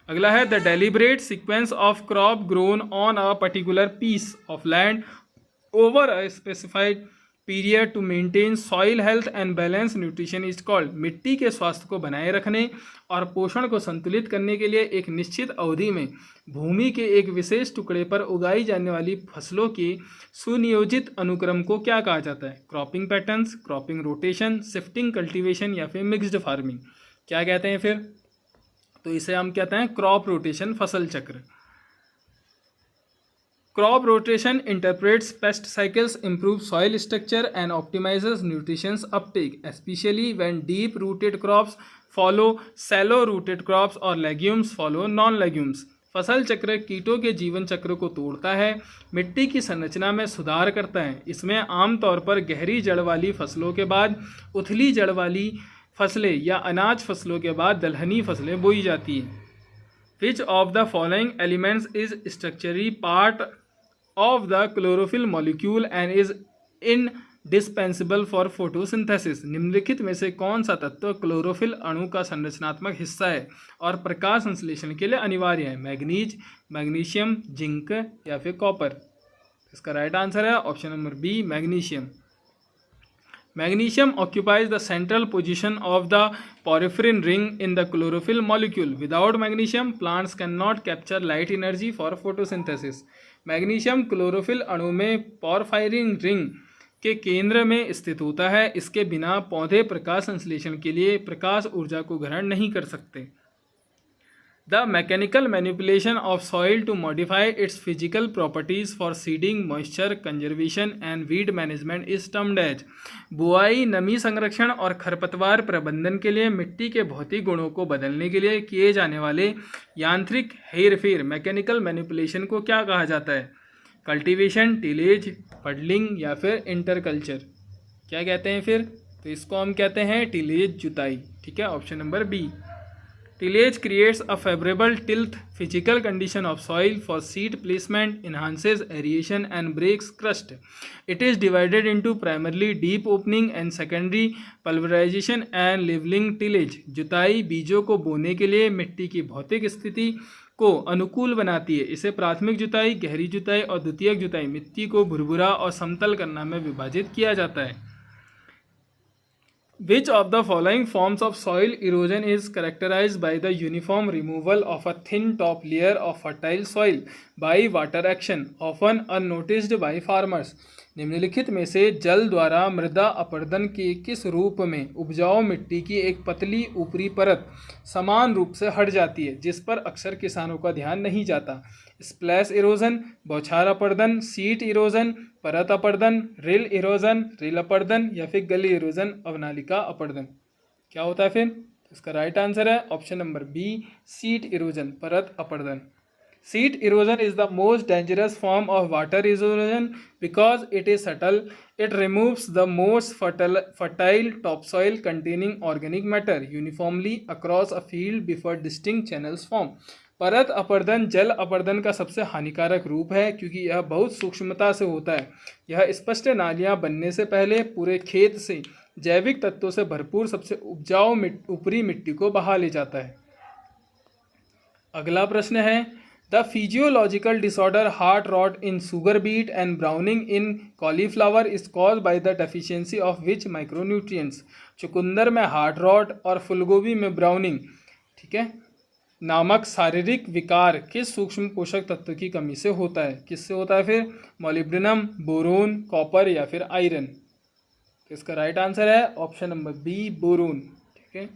अगला है the deliberate sequence of crop grown on a particular piece of land over a specified period to maintain soil health and balance nutrition is called. मिट्टी के स्वास्थ्य को बनाए रखने और पोषण को संतुलित करने के लिए एक निश्चित अवधि में भूमि के एक विशेष टुकड़े पर उगाई जाने वाली फसलों के सुनियोजित अनुक्रम को क्या कहा जाता है? Cropping patterns, cropping rotation, shifting cultivation या फिर मिक्स्ड फार्मिंग। क्या कहते हैं फिर? तो इसे हम कहते हैं क्रॉप रोटेशन, फसल चक्र। Crop rotation interprets pest cycles, improves soil structure and optimizes nutrition uptake, especially when deep-rooted crops follow shallow-rooted crops or legumes follow non-legumes. फसल चक्र कीटों के जीवन चक्र को तोड़ता है, मिट्टी की संरचना में सुधार करता है। इसमें आमतौर पर गहरी जड़ वाली फसलों के बाद उथली जड़ वाली फसलें या अनाज फसलों के बाद दलहनी फसलें बोई जाती हैं। Which of the following elements is structurally part of the chlorophyll molecule and is indispensable for photosynthesis? निम्नलिखित में से कौन सा तत्व क्लोरोफिल अणु का संरचनात्मक हिस्सा है और प्रकाश संश्लेषण के लिए अनिवार्य है? मैग्नीज, मैग्नीशियम, जिंक या फिर कॉपर। इसका राइट आंसर है option number B, magnesium. Magnesium occupies the central position of the porphyrin ring in the chlorophyll molecule. Without magnesium, plants cannot capture light energy for photosynthesis. Magnesium chlorophyll अणु में पॉरफायरिन ring के केंद्र में स्थित होता है। इसके बिना पौधे प्रकाश संश्लेषण के लिए प्रकाश ऊर्जा को ग्रहण नहीं कर सकते। The mechanical manipulation of soil to modify its physical properties for seeding, moisture conservation and weed management is termed as। बुआई, नमी संरक्षण और खरपतवार प्रबंधन के लिए मिट्टी के भौतिक गुणों को बदलने के लिए किए जाने वाले यांत्रिक हेरफेर, मैकेनिकल मैनिपुलेशन को क्या कहा जाता है? कल्टीवेशन, टिलेज, पडलिंग या फिर इंटरकल्चर। क्या कहते हैं फिर? तो इसको हम कहते हैं टिलेज, जुताई। ठीक है, option number B. Tillage creates a favorable tilth physical condition of soil for seed placement, enhances aeration and breaks crust. It is divided into primarily deep opening and secondary pulverization and leveling tillage. जुताई बीजों को बोने के लिए मिट्टी की भौतिक स्थिति को अनुकूल बनाती है। इसे प्राथमिक जुताई, गहरी जुताई और द्वितीयक जुताई मिट्टी को भुरभुरा और समतल करना में विभाजित किया जाता है। Which of the following forms of soil erosion is characterized by the uniform removal of a thin top layer of fertile soil by water action, often unnoticed by farmers? निम्नलिखित में से जल द्वारा मृदा अपरदन के किस रूप में उपजाऊ मिट्टी की एक पतली ऊपरी परत समान रूप से हट जाती है, जिस पर अक्सर किसानों का ध्यान नहीं जाता? स्प्लैश इरोजन, बौछार अपरदन, सीट इरोजन, परत अपरदन, रिल इरोजन, रिल अपरदन या फिर गली इरोजन, अवनालिका अपरदन। क्या होता है फिर? इसका राइट आंसर है option number B, seat erosion, परत अपरदन। Seat erosion is the most dangerous form of water erosion because it is subtle. It removes the most fertile topsoil containing organic matter uniformly across a field before distinct channels form. परत अपरदन जल अपरदन का सबसे हानिकारक रूप है क्योंकि यह बहुत सूक्ष्मता से होता है। यह स्पष्ट नालियां बनने से पहले पूरे खेत से जैविक तत्वों से भरपूर सबसे उपजाऊ ऊपरी मिट्टी को बहा ले जाता है। अगला प्रश्न है, The physiological disorder heart rot in sugar beet and browning in cauliflower is caused by the deficiency of which micronutrients? चुकंदर में हार्ट रॉट और फूलगोभी में ब्राउनिंग, ठीक है, नामक शारीरिक विकार किस सूक्ष्म पोषक तत्व की कमी से होता है? किससे होता है फिर? मॉलिब्डेनम, बोरोन, कॉपर या फिर आयरन। तो इसका राइट आंसर है ऑप्शन नंबर बी, बोरोन। ठीक है,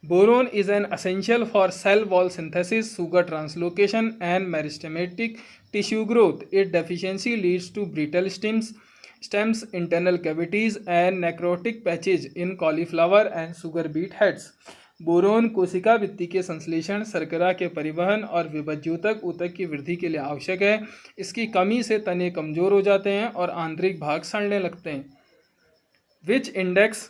boron is an essential for cell wall synthesis, sugar translocation and meristematic tissue growth. Its deficiency leads to brittle stems, internal cavities and necrotic patches in cauliflower and sugar beet heads. Boron कोशिका भित्ति के संश्लेषण, शर्करा के परिवहन और विभज्योतक ऊतक की वृद्धि के लिए आवश्यक है। इसकी कमी से तने कमजोर हो जाते हैं और आंतरिक भाग सड़ने लगते हैं। Which index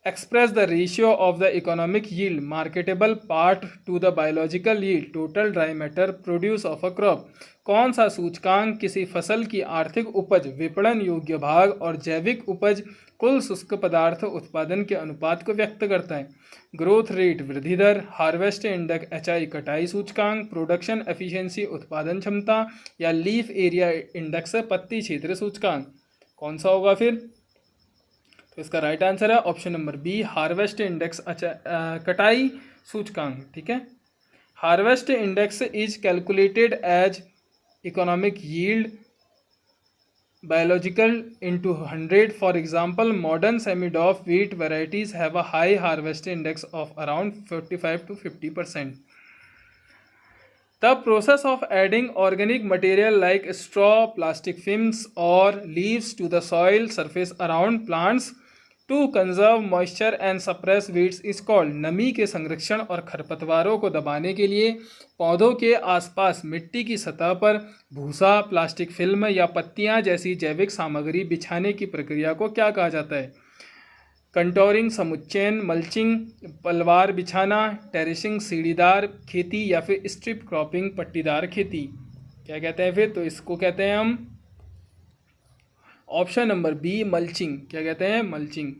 express the ratio of the economic yield marketable part to the biological yield total dry matter produce of a crop? कौन सा सूचकांक किसी फसल की आर्थिक उपज, विपणन योग्य भाग और जैविक उपज कुल शुष्क पदार्थ उत्पादन के अनुपात को व्यक्त करता है? ग्रोथ रेट वृद्धि दर, हार्वेस्ट इंडेक्स एचआई कटाई सूचकांक, प्रोडक्शन एफिशिएंसी उत्पादन क्षमता या लीफ एरिया इंडेक्स पत्ती क्षेत्र सूचकांक। कौन सा होगा फिर? तो इसका राइट आंसर है option number B, harvest index. अच्छा, कटाई सूचकांक, ठीक है। Harvest index is calculated as economic yield biological into 100. For example, modern semi-DOF wheat varieties have a high harvest index of around 45 to 50%. The process of adding organic material like straw, plastic films or leaves to the soil surface around plants to conserve moisture and suppress weeds is called। नमी के संरक्षण और खरपतवारों को दबाने के लिए पौधों के आसपास मिट्टी की सतह पर भूसा, प्लास्टिक फिल्म या पत्तियां जैसी जैविक सामग्री बिछाने की प्रक्रिया को क्या कहा जाता है? कंटोरिंग, समुच्चयन, मल्चिंग, पलवार बिछाना, टेरेसिंग, सीढ़ीदार खेती या फिर स्ट्रिप क्रॉपिंग, पट्टीदार खेती। क्या कहते हैं फिर? तो इसको कहते हैं हम ऑप्शन नंबर बी, मल्चिंग। क्या कहते हैं? मल्चिंग,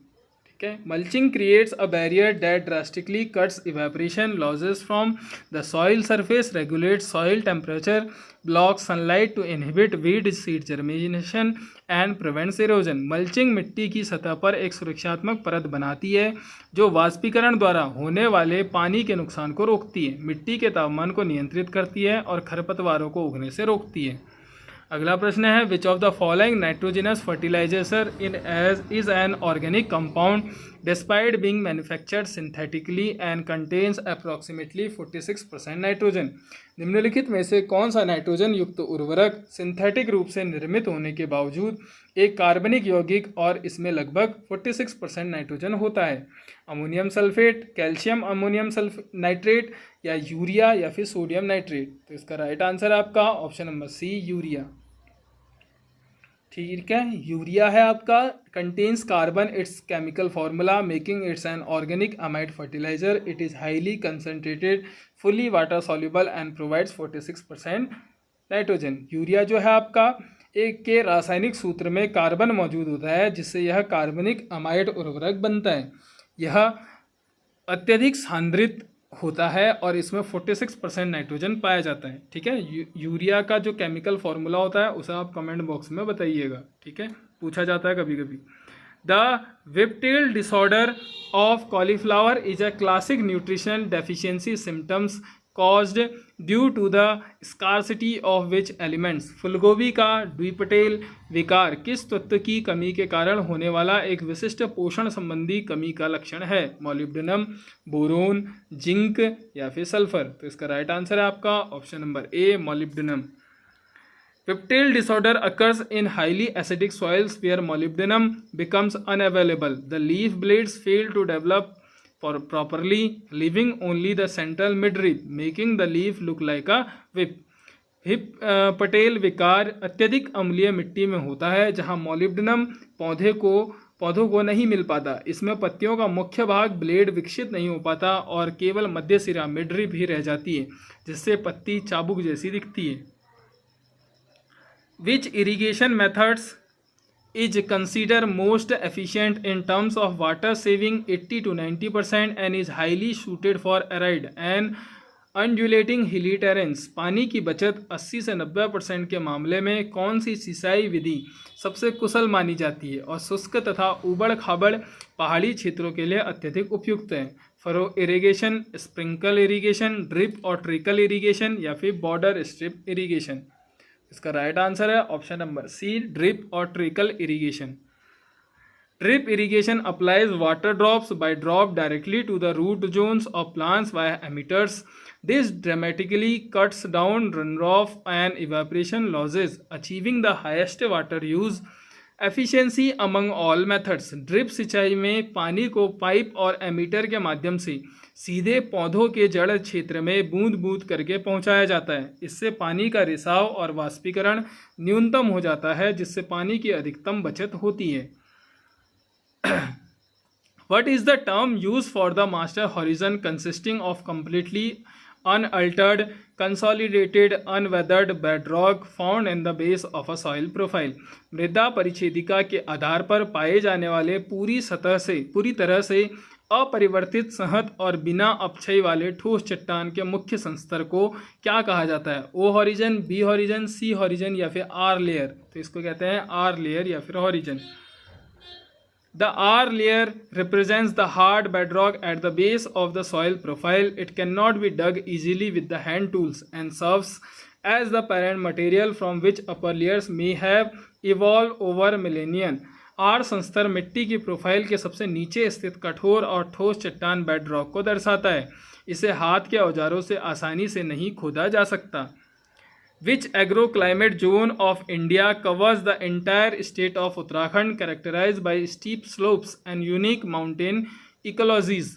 ठीक है। Mulching creates a barrier that drastically cuts evaporation losses from the soil surface, regulates soil temperature, blocks sunlight to inhibit weed seed germination and prevents erosion. Mulching मिट्टी की सतह पर एक सुरक्षात्मक परत बनाती है जो वाष्पीकरण द्वारा होने वाले पानी के नुकसान को रोकती है, मिट्टी के तापमान को नियंत्रित करती है और खरपतवारों को उगने से रोकती है। अगला प्रश्न है, which of the following nitrogenous fertiliser in as is an organic compound despite being manufactured synthetically and contains approximately 46% nitrogen. निम्नलिखित में से कौन सा नाइट्रोजन युक्त उर्वरक सिंथेटिक रूप से निर्मित होने के बावजूद एक कार्बनिक यौगिक और इसमें लगभग 46% नाइट्रोजन होता है? Ammonium sulphate, calcium ammonium nitrate या यूरिया या फिर सोडियम नाइट्रेट? तो इसका राइट आंसर आपका ऑप्शन नंबर सी, यूरिया। ठीक है, यूरिया है आपका। Contains carbon its chemical formula making its an organic amide fertiliser. It is highly concentrated, fully water soluble and provides 46% nitrogen. Urea जो है आपका एक के रासायनिक सूत्र में कार्बन मौजूद होता है जिससे यह कार्बनिक अमाइड उर्वरक बनता है। यह अत्यधिक सांद्रित होता है और इसमें 46% नाइट्रोजन पाया जाता है। ठीक है, यूरिया का जो केमिकल फार्मूला होता है उसे आप कमेंट बॉक्स में बताइएगा। ठीक है, पूछा जाता है कभी कभी। The whiptail disorder of cauliflower is a classic nutritional deficiency symptoms caused due to the scarcity of which elements। फूलगोभी का द्विपटेल विकार किस तत्व की कमी के कारण होने वाला एक विशिष्ट पोषण संबंधी कमी का लक्षण है? मॉलिब्डेनम, बोरोन, जिंक या फिर सल्फर? तो इसका राइट आंसर है आपका option number A, molybdenum. Whiptail disorder occurs in highly acidic soils where molybdenum becomes unavailable. The leaf blades fail to develop properly, leaving only the central midrib, making the leaf look like a whip। Patel विकार अत्यधिक अम्लीय मिट्टी में होता है जहां molybdenum पौधों को नहीं मिल पाता। इसमें पत्तियों का मुख्य भाग ब्लेड विकसित नहीं हो पाता और केवल मध्य सिरा मिडरिब ही रह जाती है जिससे पत्ती चाबुक जैसी दिखती है। Which irrigation methods is considered most efficient in terms of water saving 80 to 90% and is highly suited for arid and undulating hilly terrains? पानी की बचत 80 से 90% के मामले में कौन सी सिंचाई विधि सबसे कुशल मानी जाती है और शुष्क तथा उबड़ खाबड़ पहाड़ी क्षेत्रों के लिए अत्यधिक उपयुक्त है? Furrow irrigation, sprinkle irrigation, drip और ट्रिकल इरिगेशन या फिर बॉर्डर स्ट्रिप इरिगेशन? इसका राइट आंसर है ऑप्शन नंबर सी, ड्रिप और trickle irrigation. Drip irrigation applies water drops by drop directly to the root zones of plants via emitters. This dramatically cuts down runoff and evaporation losses, achieving the highest water use efficiency among all methods. Drip सिंचाई में पानी को pipe और ammeter के माध्यम से सीधे पौधों के जड़ क्षेत्र में बूंद बूंद करके पहुंचाया जाता है। इससे पानी का रिसाव और वाष्पीकरण न्यूनतम हो जाता है जिससे पानी की अधिकतम बचत होती है। What is the term used for the master horizon consisting of completely unaltered, consolidated, unweathered bedrock found in the base of a soil profile? मृदा परिच्छेदिका के आधार पर पाए जाने वाले पूरी तरह से अपरिवर्तित सहत और बिना अपक्षय वाले ठोस चट्टान के मुख्य संस्तर को क्या कहा जाता है? ओ हॉरिजन, बी हॉरिजन, सी हॉरिजन या फिर आर लेयर? तो इसको कहते हैं आर लेयर या फिर horizon. The R layer represents the hard bedrock at the base of the soil profile. It cannot be dug easily with the hand tools and serves as the parent material from which upper layers may have evolved over millennia. R संस्तर मिट्टी की profile के सबसे नीचे स्थित कठोर और ठोस चट्टान बेडरॉक को दर्शाता है. इसे हाथ के औजारों से आसानी से नहीं खोदा जा सकता. Which agroclimate zone of India covers the entire state of Uttarakhand, characterized by steep slopes and unique mountain ecologies?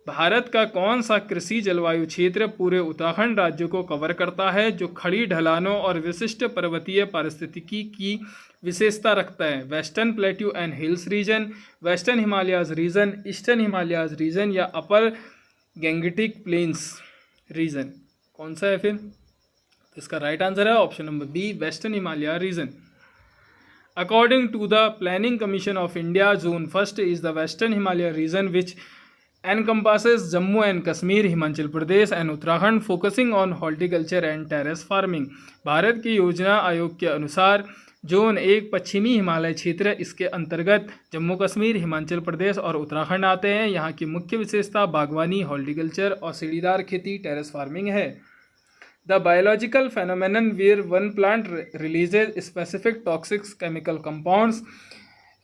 Bharat का कौन सा कृषि जलवायु क्षेत्र पूरे उत्तराखंड राज्य को कवर करता है जो खड़ी ढलानों और विशिष्ट पर्वतीय पारिस्थितिकी की विशेषता रखता है? Western plateau and hills region, western Himalayas region, eastern Himalayas region या अपर गैंगेटिक प्लेन्स रीजन? कौन सा है फिर? इसका राइट आंसर है option number B, western Himalaya region. According to the Planning Commission of India, zone first is the western Himalaya region which encompasses Jammu and Kashmir, Himachal Pradesh and Uttarakhand, focusing on horticulture and terrace farming. Bharat की योजना आयोग के अनुसार जोन एक पश्चिमी हिमालय क्षेत्र, इसके अंतर्गत जम्मू कश्मीर, हिमाचल प्रदेश और उत्तराखंड आते हैं. यहाँ की मुख्य विशेषता बागवानी, हॉर्टिकल्चर और सीढ़ीदार खेती, टेरेस फार्मिंग है. The biological phenomenon where one plant releases specific toxic chemical compounds,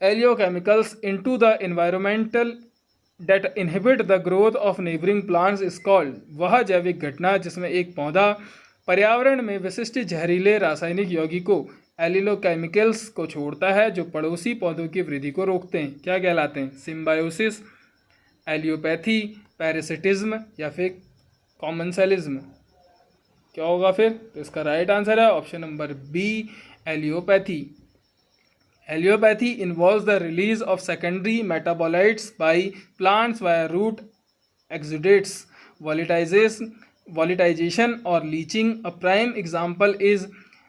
oleochemicals, into the environment that inhibit the growth of neighboring plants is called. वह जैविक घटना जिसमें एक पौधा पर्यावरण में विशिष्ट जहरीले रासायनिक यौगिकों एलिलोकेमिकल्स को छोड़ता है जो पड़ोसी पौधों की वृद्धि को रोकते हैं, क्या कहलाते हैं? सिम्बायोसिस, एलियोपैथी, पैरासिटिज्म या फिर कॉमनसेलिज्म? क्या होगा फिर? तो इसका राइट आंसर है option number B, allelopathy. Allelopathy involves the release of secondary metabolites by plants via root exudates, volatilisation और leaching. A prime example is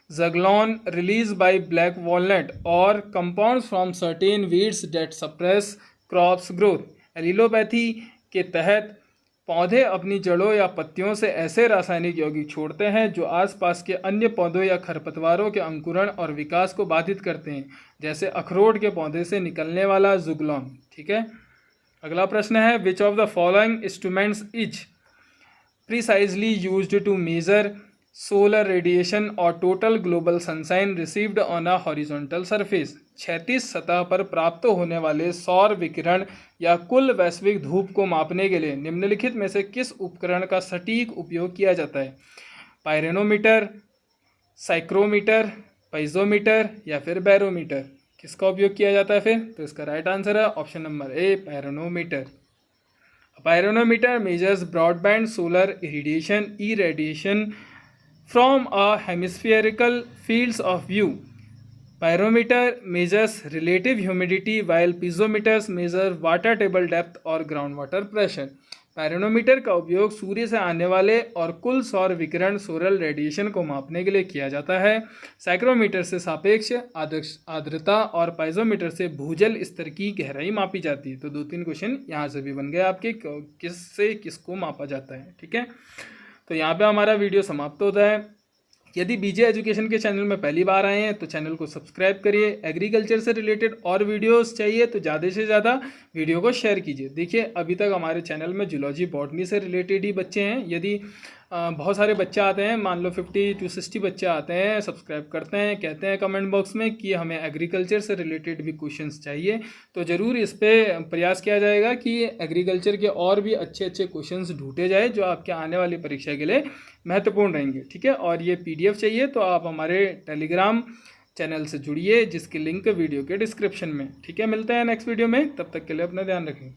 juglone release by black walnut और compounds from certain weeds that suppress crops growth. Allelopathy के तहत पौधे अपनी जड़ों या पत्तियों से ऐसे रासायनिक यौगिक छोड़ते हैं जो आसपास के अन्य पौधों या खरपतवारों के अंकुरण और विकास को बाधित करते हैं, जैसे अखरोट के पौधे से निकलने वाला जुगलॉन. ठीक है, अगला प्रश्न है, which of the following instruments is precisely used to measure solar radiation और total global sunshine received on a horizontal surface? क्षैतिज सतह पर प्राप्त होने वाले सौर विकिरण या कुल वैश्विक धूप को मापने के लिए निम्नलिखित में से किस उपकरण का सटीक उपयोग किया जाता है? पायरोनोमीटर, साइक्रोमीटर, पाइजोमीटर या फिर बैरोमीटर? किसका उपयोग किया जाता है फिर? तो इसका राइट आंसर है option number A, pyranometer. Pyranometer measures broadband solar irradiation from a hemispherical fields of view. Pyrometer measures relative humidity while piezometers measure water table depth और ground water pressure. पायरोनोमीटर का उपयोग सूर्य से आने वाले और कुल सौर विकिरण सोलर रेडिएशन को मापने के लिए किया जाता है. साइक्रोमीटर से सापेक्ष आर्द्रता और पाइजोमीटर से भूजल स्तर की गहराई मापी जाती है. तो 2-3 क्वेश्चन यहाँ से भी बन गए आपके, किससे किसको मापा जाता है. ठीक है, तो यहाँ पे हमारा वीडियो समाप्त होता है. यदि बीजे एजुकेशन के चैनल में पहली बार आए हैं तो चैनल को सब्सक्राइब करिए. एग्रीकल्चर से रिलेटेड और वीडियोस चाहिए तो ज़्यादा से ज़्यादा वीडियो को शेयर कीजिए. देखिए, अभी तक हमारे चैनल में जूलॉजी बॉटनी से रिलेटेड ही बच्चे हैं. यदि बहुत सारे बच्चे आते हैं, मान लो 50 to 60 बच्चे आते हैं, सब्सक्राइब करते हैं, कहते हैं कमेंट बॉक्स में कि हमें एग्रीकल्चर से रिलेटेड भी क्वेश्चंस चाहिए, तो ज़रूर इस पर प्रयास किया जाएगा कि एग्रीकल्चर के और भी अच्छे अच्छे क्वेश्चंस ढूंढे जाए जो आपके आने वाली परीक्षा के लिए महत्वपूर्ण रहेंगे. ठीक है, और ये PDF चाहिए तो आप हमारे टेलीग्राम चैनल से जुड़िए जिसकी लिंक वीडियो के डिस्क्रिप्शन में. ठीक है, मिलते हैं नेक्स्ट वीडियो में, तब तक के लिए अपना ध्यान रखें.